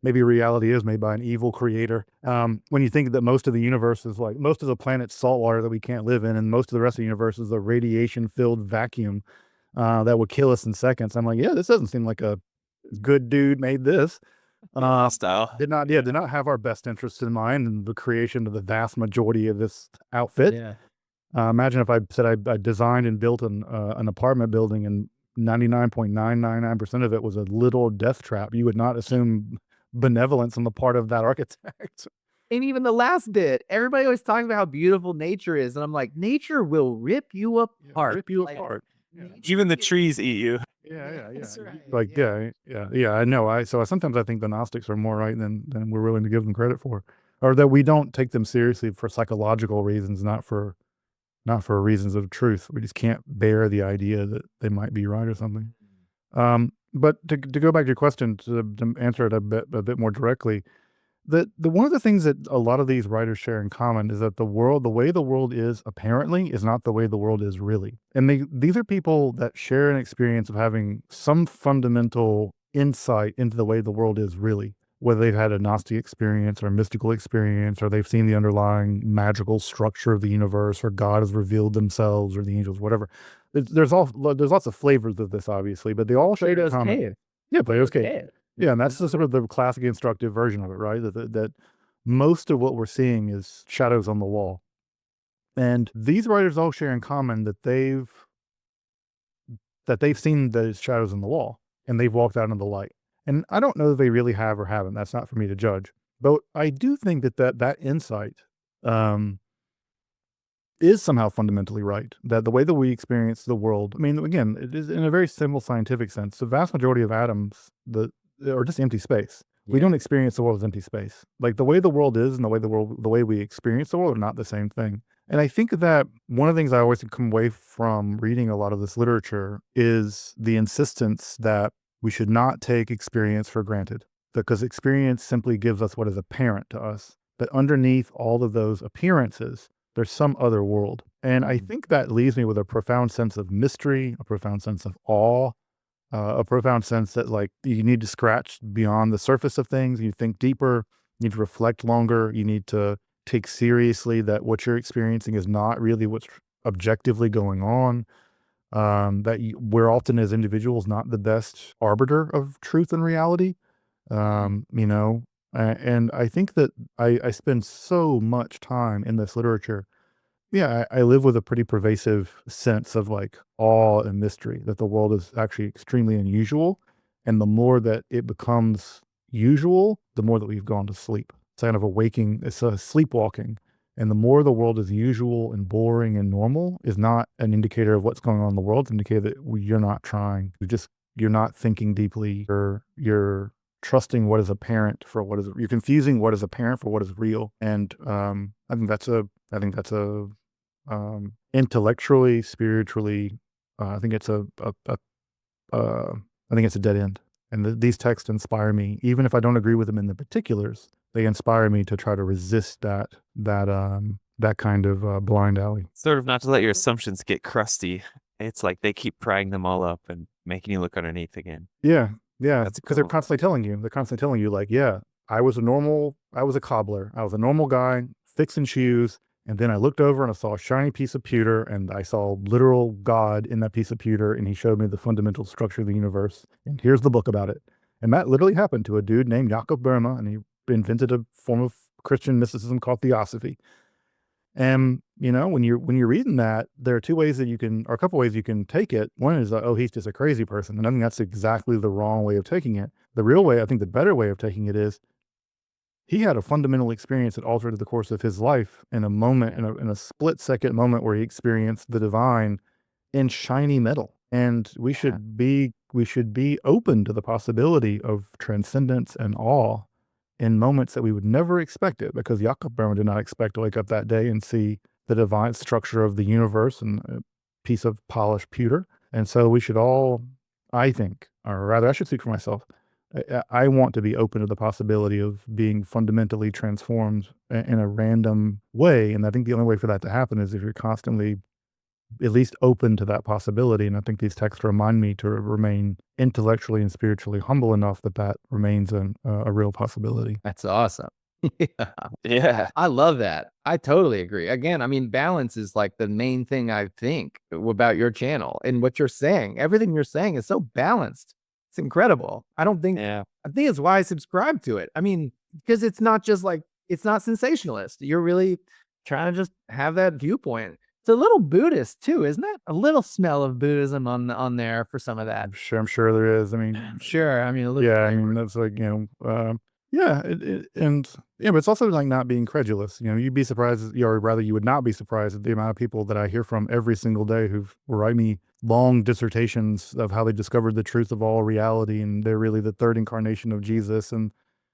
maybe reality is made by an evil creator. When you think that most of the universe is like most of the planet's saltwater that we can't live in, and most of the rest of the universe is a radiation-filled vacuum that would kill us in seconds. I'm like, this doesn't seem like a good dude made this. Hostile. Did not have our best interests in mind in the creation of the vast majority of this outfit. Yeah. Imagine if I said I designed and built an apartment building and 99.999% of it was a little death trap. You would not assume benevolence on the part of that architect. And even the last bit, everybody always talks about how beautiful nature is. And I'm like, nature will rip you apart. Rip you apart. Yeah. Even the trees eat you. Yeah. That's right. Like, I know. So sometimes I think the Gnostics are more right than we're willing to give them credit for, or that we don't take them seriously for psychological reasons, not for reasons of truth. We just can't bear the idea that they might be right or something. But to go back to your question, to answer it a bit more directly, the one of the things that a lot of these writers share in common is that the way the world is apparently is not the way the world is really. And these are people that share an experience of having some fundamental insight into the way the world is really, whether they've had a Gnostic experience or a mystical experience, or they've seen the underlying magical structure of the universe, or God has revealed themselves, or the angels, whatever. There's lots of flavors of this, obviously, but they all share in common. Cave. Yeah, Plato's Cave. Yeah, and that's the sort of the classic instructive version of it, right? That most of what we're seeing is shadows on the wall. And these writers all share in common that they've seen those shadows on the wall, and they've walked out into the light. And I don't know if they really have or haven't. That's not for me to judge. But I do think that insight is somehow fundamentally right. That the way that we experience the world, I mean, again, it is in a very simple scientific sense. The vast majority of atoms are just empty space. We don't experience the world as empty space. Like the way the world is and the way we experience the world are not the same thing. And I think that one of the things I always come away from reading a lot of this literature is the insistence that we should not take experience for granted. because experience simply gives us what is apparent to us. But underneath all of those appearances, there's some other world. And I think that leaves me with a profound sense of mystery, a profound sense of awe, a profound sense that like you need to scratch beyond the surface of things. You think deeper, you need to reflect longer. You need to take seriously that what you're experiencing is not really what's objectively going on. We're often as individuals not the best arbiter of truth and reality. You know, and I think that I spend so much time in this literature. Yeah, I live with a pretty pervasive sense of like awe and mystery that the world is actually extremely unusual. And the more that it becomes usual, the more that we've gone to sleep. It's kind of a waking, it's a sleepwalking. And the more the world is usual and boring and normal is not an indicator of what's going on in the world. It's an indicator that you're not trying. You're not thinking deeply. You're trusting what is apparent for what is, you're confusing what is apparent for what is real. And I think that's a intellectually, spiritually, I think it's I think it's a dead end. And these texts inspire me, even if I don't agree with them in the particulars. They inspire me to try to resist that kind of blind alley. Sort of not to let your assumptions get crusty. It's like they keep prying them all up and making you look underneath again. Yeah, That's because they're cool. constantly telling you, like, yeah, I was a cobbler, I was a normal guy fixing shoes, and then I looked over and I saw a shiny piece of pewter, and I saw literal God in that piece of pewter, and he showed me the fundamental structure of the universe, and here's the book about it. And that literally happened to a dude named Jakob Burma, and he invented a form of Christian mysticism called theosophy. And you know, when you're reading that, there are two ways that you can, or a couple ways you can take it. One is, oh, he's just a crazy person, and I think that's exactly the wrong way of taking it. The real way, I think, the better way of taking it is, he had a fundamental experience that altered the course of his life in a moment, in a split second moment where he experienced the divine in shiny metal. And we should be open to the possibility of transcendence and awe in moments that we would never expect it, because Jakob Böhme did not expect to wake up that day and see the divine structure of the universe and a piece of polished pewter. And so we should all, I think, or rather I should speak for myself, I want to be open to the possibility of being fundamentally transformed in a random way. And I think the only way for that to happen is if you're constantly at least open to that possibility. And I think these texts remind me to remain intellectually and spiritually humble enough that that remains a real possibility. That's awesome. Yeah. Yeah. I love that. I totally agree. Again, I mean, balance is like the main thing I think about your channel and what you're saying. Everything you're saying is so balanced. It's incredible. I think it's why I subscribe to it. I mean, because it's not just like, it's not sensationalist. You're really trying to just have that viewpoint. It's a little Buddhist too, isn't it? A little smell of Buddhism on there for some of that. I'm sure there is. I mean, Sure. I mean, yeah, I mean, that's like, yeah, and yeah, but it's also like not being credulous. You know, you'd be surprised, or rather, you would not be surprised at the amount of people that I hear from every single day who write me long dissertations of how they discovered the truth of all reality, and they're really the third incarnation of Jesus, and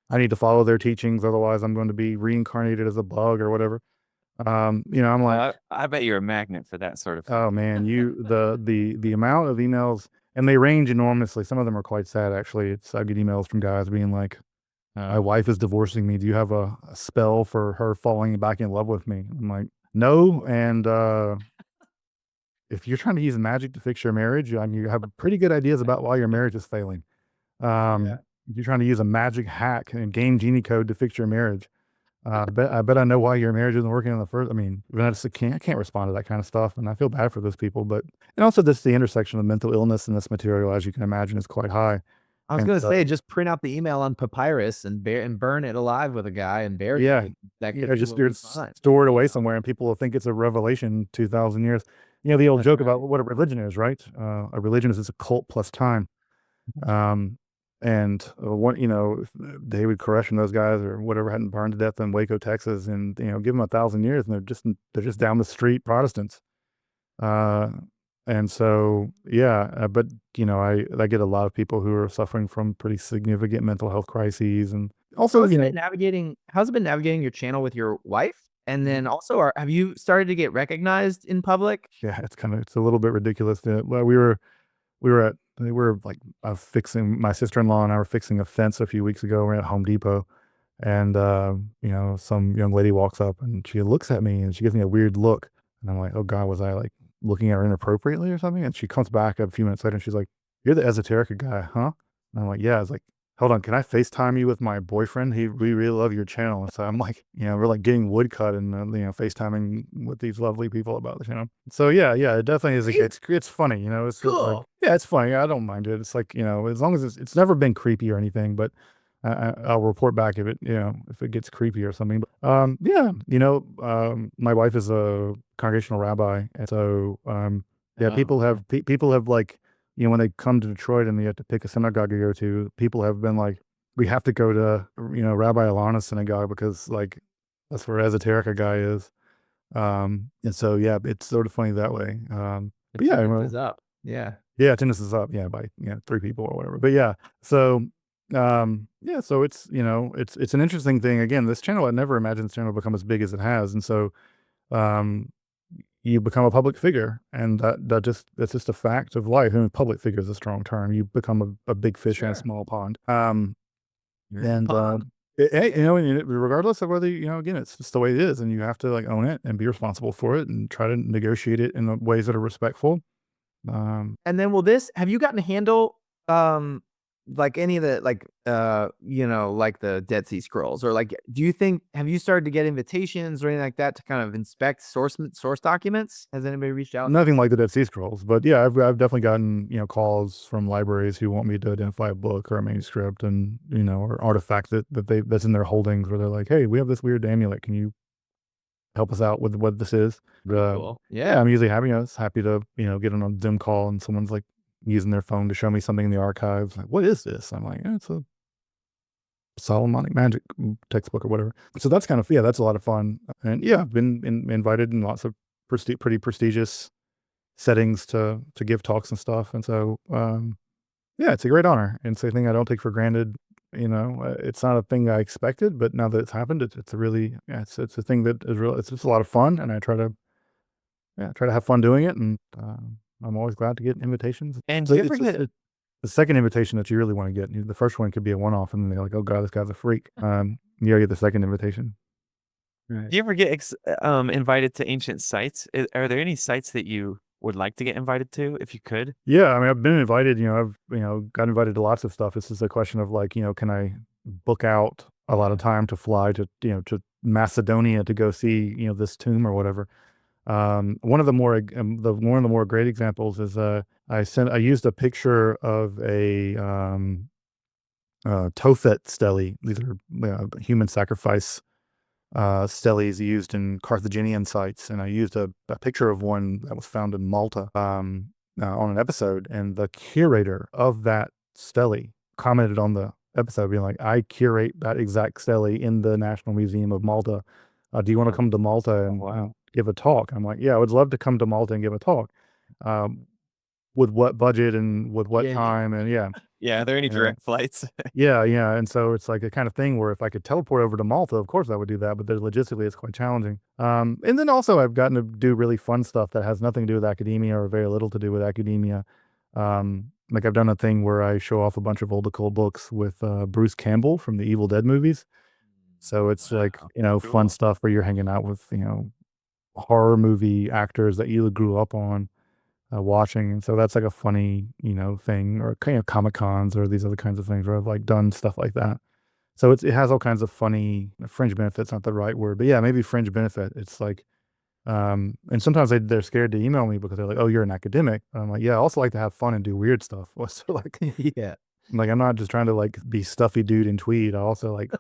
I need to follow their teachings, otherwise I'm going to be reincarnated as a bug or whatever. You know, I'm like, I bet you're a magnet for that sort of thing. oh man, the amount of emails, and they range enormously. Some of them are quite sad, actually. I get emails from guys being like, my wife is divorcing me. Do you have a spell for her falling back in love with me? I'm like, no. And if you're trying to use magic to fix your marriage, I mean, you have pretty good ideas about why your marriage is failing. If you're trying to use a magic hack and game genie code to fix your marriage, I bet I know why your marriage isn't working in the first. I mean, I can't respond to that kind of stuff, and I feel bad for those people. But and also, the intersection of mental illness in this material, as you can imagine, is quite high. I was going to say, just print out the email on papyrus and burn it alive with a guy and bury it. That you know, just store it away somewhere, and people will think it's a revelation 2,000 years. You know, the old joke about what a religion is, right? A religion is a cult plus time. And what, you know, if David Koresh and those guys or whatever hadn't burned to death in Waco, Texas, and you know, give them 1,000 years, and they're just down the street Protestants. And so, yeah, but you know, I get a lot of people who are suffering from pretty significant mental health crises, and also, how's it been navigating your channel with your wife? And then also, have you started to get recognized in public? Yeah, it's a little bit ridiculous. Well, we were at they were like fixing, my sister-in-law and I were fixing a fence a few weeks ago. We're at Home Depot, and some young lady walks up and she looks at me and she gives me a weird look, and I'm like, oh God, was I like looking at her inappropriately or something? And she comes back a few minutes later and she's like, you're the Esoterica guy, huh? And I'm like, yeah. I was like, hold on, can I FaceTime you with my boyfriend? We really love your channel. And so I'm like, we're like getting woodcut and FaceTiming with these lovely people about the channel. So yeah, it definitely is. It's funny, it's like, Cool. yeah, it's funny. I don't mind it. It's like, as long as it's never been creepy or anything, but I'll report back if it gets creepy or something. But, yeah, my wife is a congregational rabbi, and so yeah, Oh, people have like, when they come to Detroit and they have to pick a synagogue to go to, people have been like, we have to go to Rabbi Alana's synagogue because like that's where Esoterica guy is. And so yeah, it's sort of funny that way. But yeah, Attendance is up. Yeah. yeah, attendance is up, by 3 people or whatever. But yeah, so yeah, so it's it's an interesting thing. Again, this channel, I never imagined this channel would become as big as it has, and so um you become a public figure, and that's just a fact of life. I mean, public figure is a strong term. You become a big fish in a Sure. small pond. You're in the And pond. regardless of whether again, it's just the way it is, and you have to like own it and be responsible for it and try to negotiate it in ways that are respectful. And then have you gotten to handle like any of the like like the Dead Sea Scrolls, or like have you started to get invitations or anything like that to kind of inspect source documents? Has anybody reached out? Nothing like the Dead Sea Scrolls, but yeah, I've definitely gotten calls from libraries who want me to identify a book or a manuscript, and or artifact that's in their holdings, where they're like, hey, we have this weird amulet, can you help us out with what this is? Cool. Yeah, I'm usually happy to get on a Zoom call and someone's like using their phone to show me something in the archives. Like, what is this? I'm like, it's a Solomonic magic textbook or whatever. So that's kind of, yeah, that's a lot of fun. And yeah, I've been invited in lots of pretty prestigious settings to give talks and stuff. And so, yeah, it's a great honor. And it's a thing I don't take for granted. It's not a thing I expected, but now that it's happened, it's a really, yeah, it's a thing that is real. It's just a lot of fun. And I try to have fun doing it. And, I'm always glad to get invitations. And So do you ever get the second invitation that you really want to get. The first one could be a one-off, and then they're like, "Oh God, this guy's a freak." You gotta get the second invitation. do you ever get invited to ancient sites? Are there any sites that you would like to get invited to if you could? Yeah, I mean, I've been invited. I've got invited to lots of stuff. It's just a question of like, can I book out a lot of time to fly to to Macedonia to go see this tomb or whatever. One of the more great examples is I used a picture of a Tophet stele. These are human sacrifice steles used in Carthaginian sites, and I used a picture of one that was found in Malta on an episode, and the curator of that stele commented on the episode, being like, "I curate that exact stele in the National Museum of Malta. Do you want to come to Malta and give a talk?" I'm like, "Yeah, I would love to come to Malta and give a talk. With what budget and with what Yeah. time?" And yeah. Yeah, are there any Yeah. direct flights? Yeah, and so it's like a kind of thing where if I could teleport over to Malta, of course I would do that, but logistically it's quite challenging. And then also I've gotten to do really fun stuff that has nothing to do with academia or very little to do with academia. Like I've done a thing where I show off a bunch of old occult books with Bruce Campbell from the Evil Dead movies. So it's like, fun cool. stuff where you're hanging out with, horror movie actors that you grew up on. Watching, and so that's like a funny, thing, or kind of Comic Cons or these other kinds of things where I've like done stuff like that. So it has all kinds of funny fringe benefits, not the right word, but yeah, maybe fringe benefit. It's like, and sometimes they're scared to email me because they're like, "Oh, you're an academic." And I'm like, "Yeah, I also like to have fun and do weird stuff." So like, Yeah. I'm not just trying to like be stuffy dude in tweed. I also like,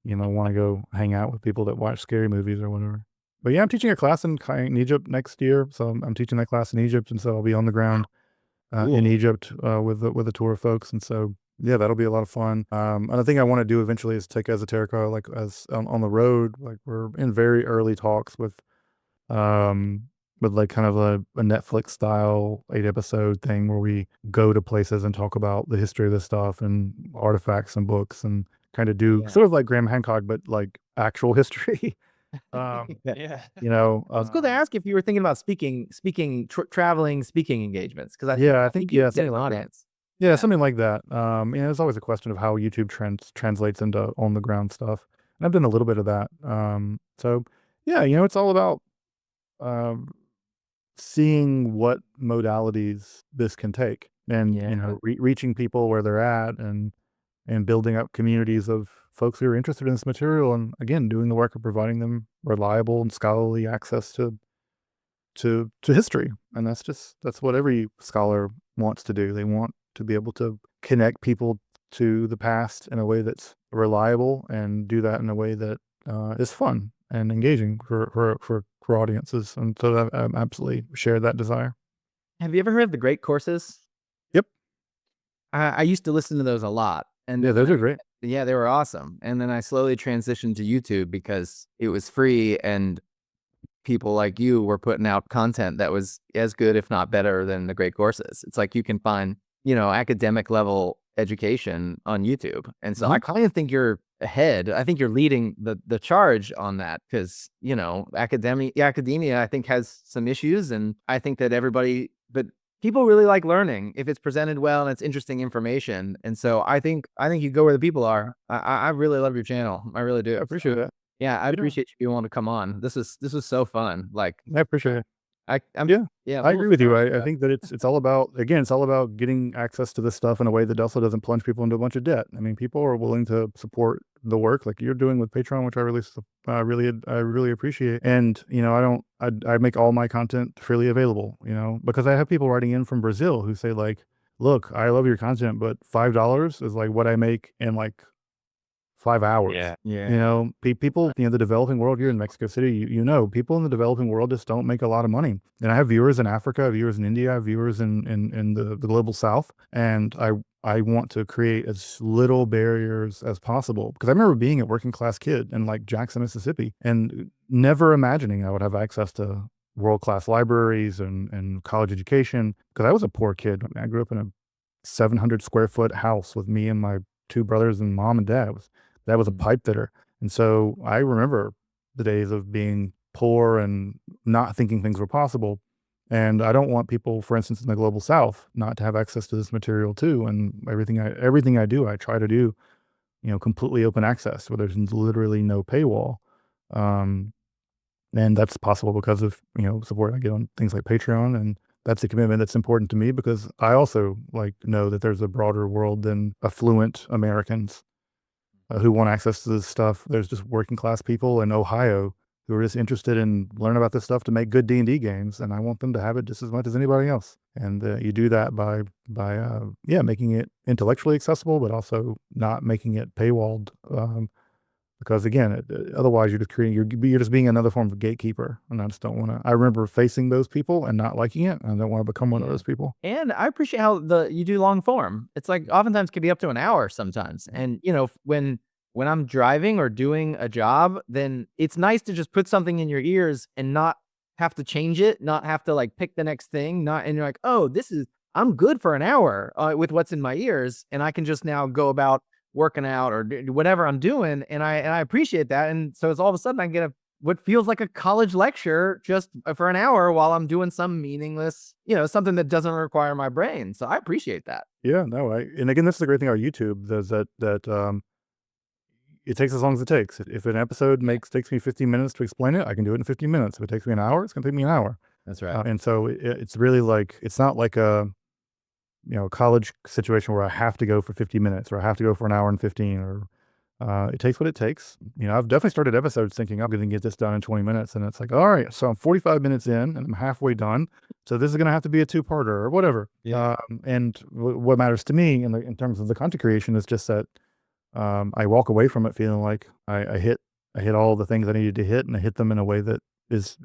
want to go hang out with people that watch scary movies or whatever. But yeah, I'm teaching a class in Egypt next year, so I'm teaching that class in Egypt, and so I'll be on the ground in Cool. Egypt with a tour of folks, and so yeah, that'll be a lot of fun. And the thing I want to do eventually is take Esoterica like as on the road. Like we're in very early talks with like kind of a Netflix style 8-episode thing where we go to places and talk about the history of this stuff and artifacts and books, and kind of do Yeah. sort of like Graham Hancock, but like actual history. Um, Yeah. you know, I was going to ask if you were thinking about traveling speaking engagements because yeah, I think you yeah, get something an like that. audience. Yeah, Yeah. something like that. It's always a question of how YouTube translates into on the ground stuff. And I've done a little bit of that. So yeah, it's all about um, seeing what modalities this can take, and Yeah. reaching people where they're at, and building up communities of folks who are interested in this material, and again, doing the work of providing them reliable and scholarly access to history. And that's what every scholar wants to do. They want to be able to connect people to the past in a way that's reliable, and do that in a way that is fun and engaging for audiences. And so I absolutely share that desire. Have you ever heard of the Great Courses? Yep. I used to listen to those a lot, and Yeah, those are great. yeah, they were awesome. And then I slowly transitioned to YouTube because it was free, and people like you were putting out content that was as good, if not better, than the Great Courses. It's like you can find, academic level education on YouTube. And so I kind of think you're ahead. I think you're leading the charge on that because, academia, I think, has some issues. And I think that but people really like learning if it's presented well and it's interesting information. And so I think you go where the people are. I really love your channel. I really do. I appreciate that. Yeah, I You know, appreciate you wanting to come on. This was so fun. Like I appreciate it. I'm Yeah, yeah, I agree with you. I think that it's all about, again, it's all about getting access to this stuff in a way that also doesn't plunge people into a bunch of debt. I mean, people are willing to support the work like you're doing with Patreon, which I really appreciate. And I make all my content freely available. Because I have people writing in from Brazil who say like, look, I love your content, but $5 is like what I make in like 5 hours. Yeah. yeah. People, the developing world here in Mexico City, people in the developing world just don't make a lot of money. And I have viewers in Africa, I have viewers in India, I have viewers in the global South. And I want to create as little barriers as possible. Because I remember being a working class kid in like Jackson, Mississippi, and never imagining I would have access to world-class libraries and college education. Because I was a poor kid. I grew up in a 700 square foot house with me and my two brothers and mom and dad. That was a pipe fitter. And so I remember the days of being poor and not thinking things were possible. And I don't want people, for instance, in the global South, not to have access to this material too. And everything I do, I try to do, completely open access where there's literally no paywall. Um, and that's possible because of, support I get on things like Patreon. And that's a commitment that's important to me because I also know that there's a broader world than affluent Americans who want access to this stuff. There's just working class people in Ohio who are just interested in learning about this stuff to make good D&D games, and I want them to have it just as much as anybody else. And you do that by making it intellectually accessible, but also not making it paywalled. Because again, otherwise you're just being another form of gatekeeper, and I just don't want to. I remember facing those people and not liking it, and I don't want to become one of those people. And I appreciate how you do long form. It's like oftentimes can be up to an hour sometimes. And when I'm driving or doing a job, then it's nice to just put something in your ears and not have to change it, not have to like pick the next thing, and you're like, oh, I'm good for an hour with what's in my ears, and I can just now go about working out or whatever I'm doing, and I appreciate that. And so it's all of a sudden I get what feels like a college lecture just for an hour while I'm doing some meaningless, something that doesn't require my brain. So I appreciate that. Yeah, no, and again, this is the great thing about YouTube, is that it takes as long as it takes. If an episode takes me 15 minutes to explain it, I can do it in 15 minutes. If it takes me an hour, it's gonna take me an hour. That's right. And so it's really it's not like a college situation where I have to go for 50 minutes or I have to go for an hour and 15, or it takes what it takes. I've definitely started episodes thinking I'm going to get this done in 20 minutes. And it's like, all right, so I'm 45 minutes in and I'm halfway done. So this is going to have to be a 2-parter or whatever. Yeah. And what matters to me in terms of the content creation is just that I walk away from it feeling like I hit all the things I needed to hit, and I hit them in a way that is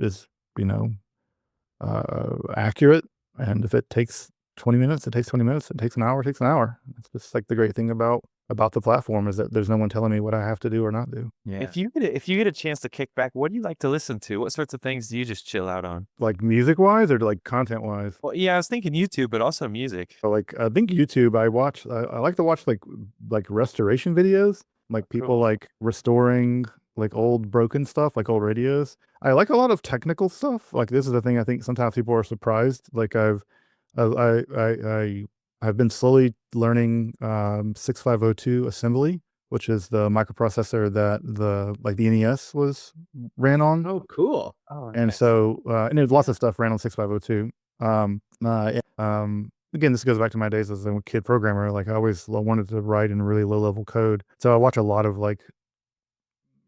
accurate. And if it takes 20 minutes, it takes 20 minutes. It takes an hour, it takes an hour. It's just like the great thing about the platform is that there's no one telling me what I have to do or not do. Yeah. If you get a chance to kick back, what do you like to listen to? What sorts of things do you just chill out on? Like music wise or like content wise? Well, yeah, I was thinking YouTube, but also music. So I think YouTube, I like to watch like restoration videos, like people Cool. like restoring like old broken stuff, like old radios. I like a lot of technical stuff. Like this is the thing I think sometimes people are surprised. Like I've been slowly learning 6502 assembly, which is the microprocessor that the NES was ran on. Oh, cool. Oh, And nice. so, and there's lots of stuff ran on 6502. Again, this goes back to my days as a kid programmer. Like I always wanted to write in really low level code. So I watch a lot of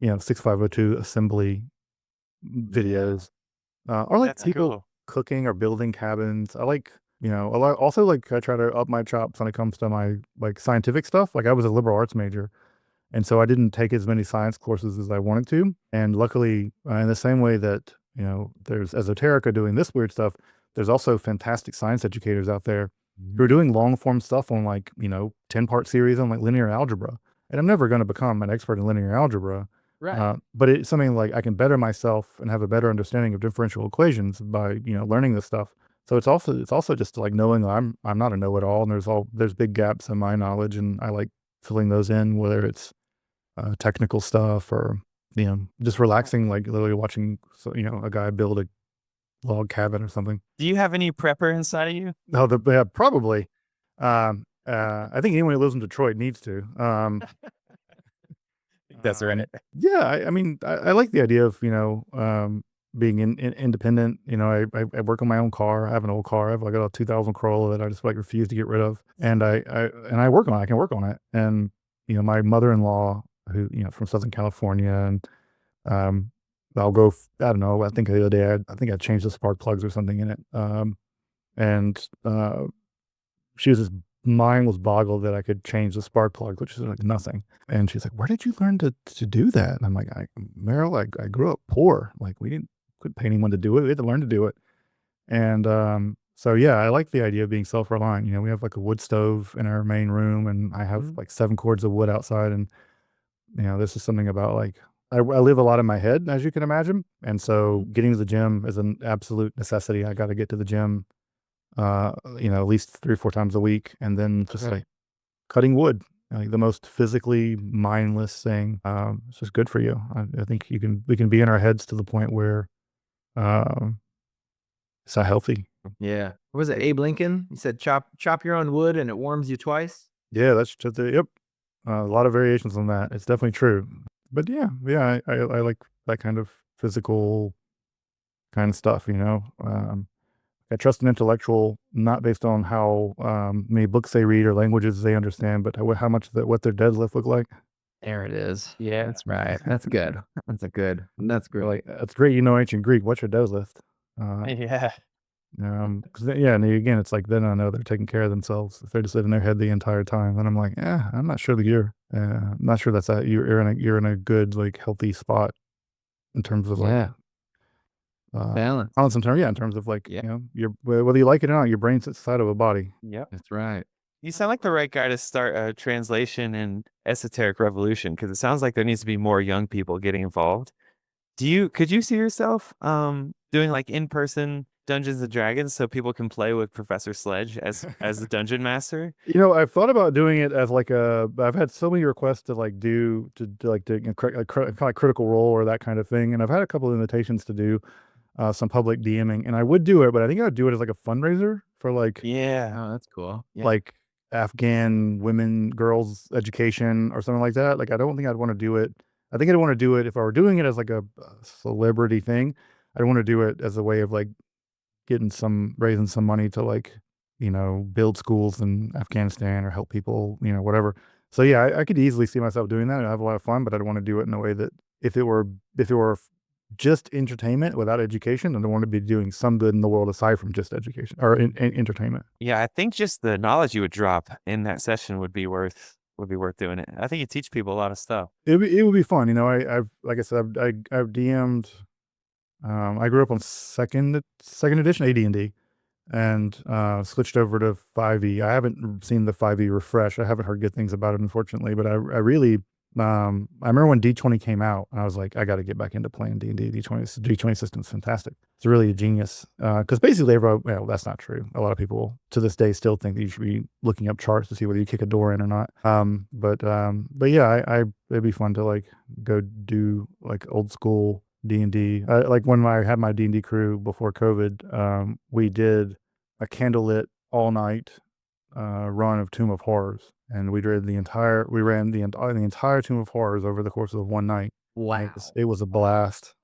6502 assembly videos, or like That's people cool. cooking or building cabins. I like, a lot, also like I try to up my chops when it comes to my like scientific stuff. Like I was a liberal arts major. And so I didn't take as many science courses as I wanted to. And luckily, in the same way that, there's Esoterica doing this weird stuff, there's also fantastic science educators out there who are doing long form stuff on 10-part series on like linear algebra. And I'm never going to become an expert in linear algebra. Right. But it's something like I can better myself and have a better understanding of differential equations by, learning this stuff. So it's also just like knowing I'm not a know-it-all, and there's big gaps in my knowledge, and I like filling those in, whether it's technical stuff or just relaxing, like literally watching a guy build a log cabin or something. Do you have any prepper inside of you? Oh, yeah, probably. I think anyone who lives in Detroit needs to. That's right. Yeah, I mean, I like the idea of being independent. I work on my own car. I have an old car. I have like a 2000 Corolla that I just like refuse to get rid of, and I work on it. I can work on it, and my mother-in-law, who from Southern California, and I'll go. I don't know. I think the other day I think I changed the spark plugs or something in it. And she was just mind was boggled that I could change the spark plugs, which is like nothing. And she's like, "Where did you learn to do that?" And I'm like, Meryl, I grew up poor. Like we couldn't pay anyone to do it. We had to learn to do it. And so yeah, I like the idea of being self-reliant. We have like a wood stove in our main room, and I have like 7 cords of wood outside. And this is something about like I live a lot in my head, as you can imagine. And so getting to the gym is an absolute necessity. I got to get to the gym, at least 3 or 4 times a week, and then just like cutting wood, like the most physically mindless thing. It's just good for you. I think we can be in our heads to the point where um, it's not healthy. Yeah. What was it? Abe Lincoln? He said, chop your own wood and it warms you twice. Yeah, that's just yep. A lot of variations on that. It's definitely true. But yeah, I like that kind of physical kind of stuff. I trust an intellectual not based on how many books they read or languages they understand, but how much what their deadlift look like. There it is. Yeah. That's right. That's good. That's great. Like that's great. Ancient Greek. What's your deadlift? Yeah. 'Cause yeah, and again, it's like then I know they're taking care of themselves. If they're just in their head the entire time, then I'm like, yeah, I'm not sure that I'm not sure that's that you're in a good like healthy spot in terms of like Balance. balance in terms of like Yeah. whether you like it or not, your brain sits inside of a body. Yep. That's right. You sound like the right guy to start a translation and esoteric revolution, because it sounds like there needs to be more young people getting involved. Could you see yourself doing like in-person Dungeons and Dragons so people can play with Professor Sledge as the dungeon master? I've thought about doing it as like I've had so many requests to like do kind of like Critical Role or that kind of thing, and I've had a couple of invitations to do some public DMing, and I would do it, but I think I would do it as like a fundraiser for like Yeah. Oh, that's cool. Yeah. like Afghan girls education or something like that. Like I don't think I'd want to do it. I think I'd want to do it if I were doing it as like a celebrity thing. I'd want to do it as a way of like raising some money to like, build schools in Afghanistan or help people, whatever. So yeah, I could easily see myself doing that and have a lot of fun, but I'd want to do it in a way that if it were just entertainment without education, and I want to be doing some good in the world aside from just education or entertainment. Yeah, I think just the knowledge you would drop in that session would be worth doing it. I think you teach people a lot of stuff. It would be fun. I've like I said, I've DM'd. I grew up on second edition AD&D and switched over to 5e. I haven't seen the 5e refresh. I haven't heard good things about it, unfortunately, but I really I remember when D20 came out, I was like, I got to get back into playing D&D. D20 system's fantastic. It's really a genius. Because basically, well, that's not true. A lot of people to this day still think that you should be looking up charts to see whether you kick a door in or not. But yeah, it'd be fun to like go do like old school D&D. Like when I had my D&D crew before COVID, we did a candlelit all night run of Tomb of Horrors, and we ran the entire Tomb of Horrors over the course of one night. Wow. It was a blast.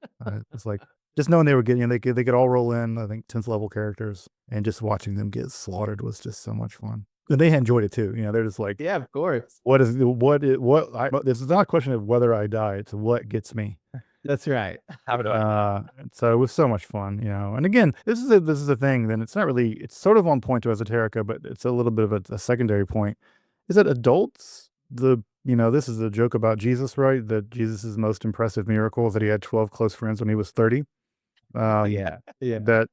It's like just knowing they were getting, they could all roll in, I think 10th level characters, and just watching them get slaughtered was just so much fun. And they enjoyed it too. They're just like, Yeah, of course. this is not a question of whether I die, it's what gets me. That's right. So it was so much fun, and again, this is a thing, then it's not really, it's sort of on point to esoterica, but it's a little bit of a secondary point, is that adults, this is a joke about Jesus, right? That Jesus' most impressive miracle is that he had 12 close friends when he was 30. Yeah. That,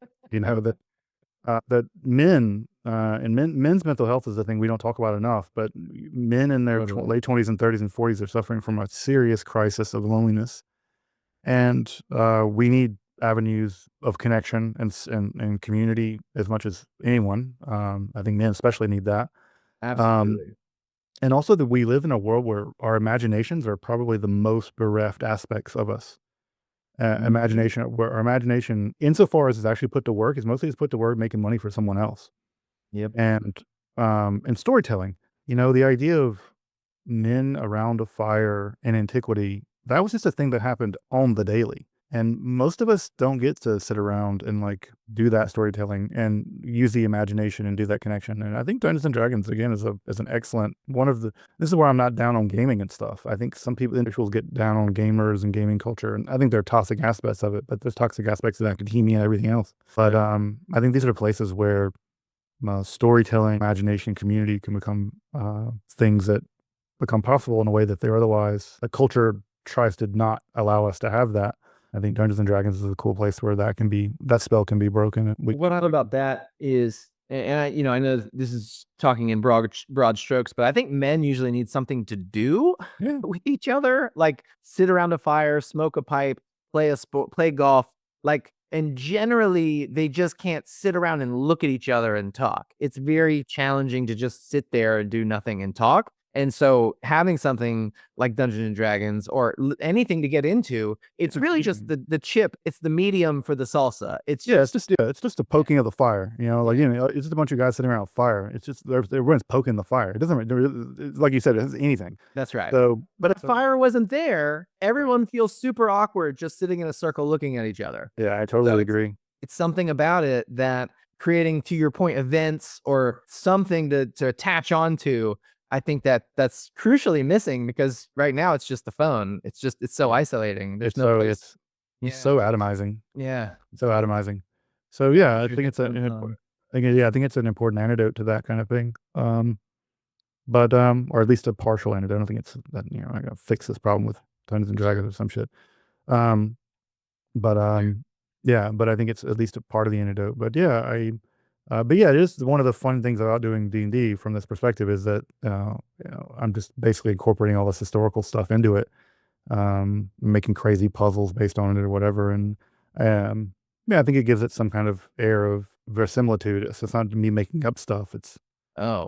that men, and men's mental health is a thing we don't talk about enough, but men in their Totally. late 20s and 30s and 40s are suffering from a serious crisis of loneliness. And we need avenues of connection and community as much as anyone. I think men especially need that. Absolutely. And also that we live in a world where our imaginations are probably the most bereft aspects of us. Where our imagination, insofar as it's actually put to work, is mostly put to work making money for someone else. Yep. And storytelling. The idea of men around a fire in antiquity, that was just a thing that happened on the daily. And most of us don't get to sit around and like do that storytelling and use the imagination and do that connection. And I think Dungeons and Dragons again is an excellent this is where I'm not down on gaming and stuff. I think some individuals get down on gamers and gaming culture, and I think there are toxic aspects of it, but there's toxic aspects of academia and everything else. But I think these are places where storytelling, imagination, community can become things that become possible in a way that they're otherwise, the culture tries to not allow us to have that. I think Dungeons and Dragons is a cool place where that spell can be broken. What I love about that is, and I know this is talking in broad strokes, but I think men usually need something to do Yeah. with each other, like sit around a fire, smoke a pipe, play golf, and generally they just can't sit around and look at each other and talk. It's very challenging to just sit there and do nothing and talk. And so having something like Dungeons and Dragons or anything to get into, it's really just the chip. It's the medium for the salsa. It's just a poking of the fire. It's just a bunch of guys sitting around a fire. It's just everyone's poking the fire. It doesn't, like you said, it doesn't anything. That's right. But if fire wasn't there, everyone feels super awkward just sitting in a circle looking at each other. Yeah, I totally agree. It's something about it that creating, to your point, events or something to attach onto. I think that's crucially missing because right now it's just the phone. It's so isolating. There's no place. It's so atomizing. Yeah. So atomizing. So yeah, I think it's I think it's an important antidote to that kind of thing. Or at least a partial antidote. I don't think it's that, I gotta fix this problem with Dungeons and Dragons or some shit. But I think it's at least a part of the antidote. But yeah, it is one of the fun things about doing D&D from this perspective is that I'm just basically incorporating all this historical stuff into it, making crazy puzzles based on it or whatever, and I think it gives it some kind of air of verisimilitude. So it's not me making up stuff. It's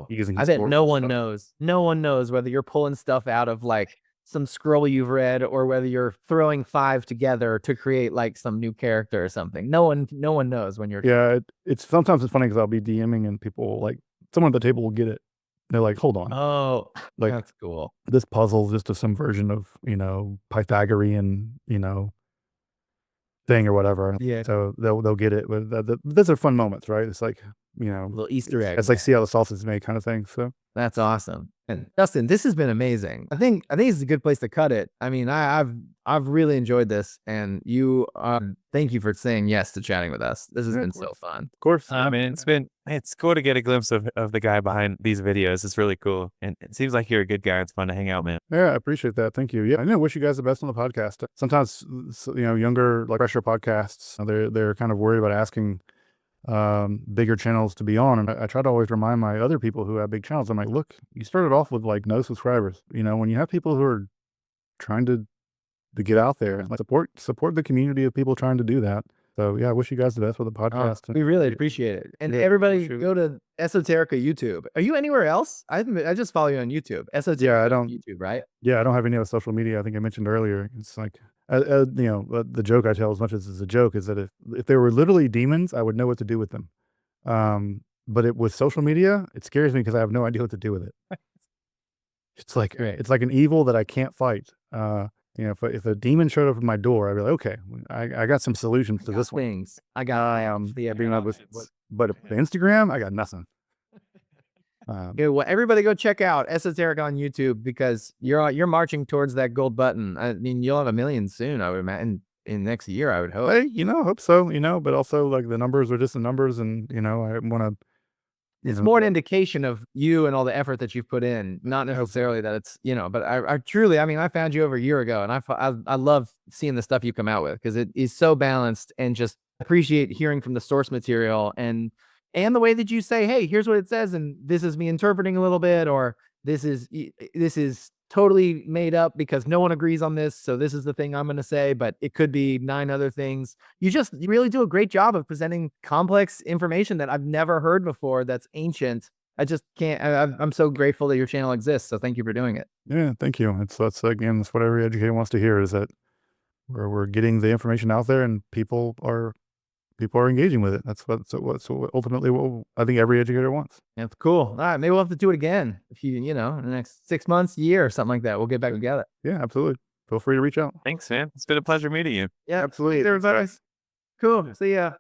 using. I bet no one knows. No one knows whether you're pulling stuff out of like some scroll you've read or whether you're throwing 5 together to create like some new character or something. No one knows when you're. Yeah, it's sometimes it's funny because I'll be DMing and people like someone at the table will get it. They're like, hold on. Oh, like that's cool. This puzzle is just some version of, Pythagorean, thing or whatever. Yeah. So they'll get it. But those are fun moments, right? It's like, little Easter egg. It's like see how the sausages made kind of thing. So that's awesome. And Justin, this has been amazing. I think this is a good place to cut it. I mean, I've really enjoyed this, and thank you for saying yes to chatting with us. This has been so fun. Of course. I mean, it's cool to get a glimpse of the guy behind these videos. It's really cool. And it seems like you're a good guy. It's fun to hang out, man. Yeah, I appreciate that. Thank you. Yeah, I wish you guys the best on the podcast. Sometimes, younger, like fresher podcasts, they're kind of worried about asking bigger channels to be on, and I try to always remind my other people who have big channels, I'm like, look, you started off with like no subscribers. When you have people who are trying to get out there and like, support the community of people trying to do that. So yeah, I wish you guys the best with the podcast. We really appreciate it. And Yeah, everybody sure. go to Esoterica YouTube. Are you anywhere else? I just follow you on YouTube. Esoterica Yeah, I don't. YouTube, right? Yeah, I don't have any other social media. I think I mentioned earlier. It's like, you know, the joke I tell, as much as it's a joke, is that if they were literally demons, I would know what to do with them. But with social media, it scares me because I have no idea what to do with it. It's like Great. it's like an evil that I can't fight. You know, if a demon showed up at my door, I'd be like, okay, I got some solutions to this one. Things. I got Yeah, but Instagram, I got nothing. Okay, well, everybody go check out Esoterica on YouTube because you're marching towards that gold button. I mean, you'll have 1 million soon, I would imagine, in next year, I would hope. Hey, you know, hope so. You know, but also like the numbers are just the numbers, and you know, I want to. It's more an indication of you and all the effort that you've put in, not necessarily that it's, you know, but I truly, I mean, I found you over a year ago and I love seeing the stuff you come out with because it is so balanced and just appreciate hearing from the source material and the way that you say, hey, here's what it says. And this is me interpreting a little bit, or this is totally made up because no one agrees on this. So this is the thing I'm going to say, but it could be 9 other things. You really do a great job of presenting complex information that I've never heard before. That's ancient. I just can't, I'm so grateful that your channel exists. So thank you for doing it. Yeah, thank you. That's again, that's what every educator wants to hear, is that we're getting the information out there and people are engaging with it. That's what ultimately what I think every educator wants. That's cool. All right. Maybe we'll have to do it again. If you know, in the next 6 months, year or something like that, we'll get back together. Yeah, absolutely. Feel free to reach out. Thanks, man. It's been a pleasure meeting you. Yeah. Absolutely. Everybody. Cool. See ya.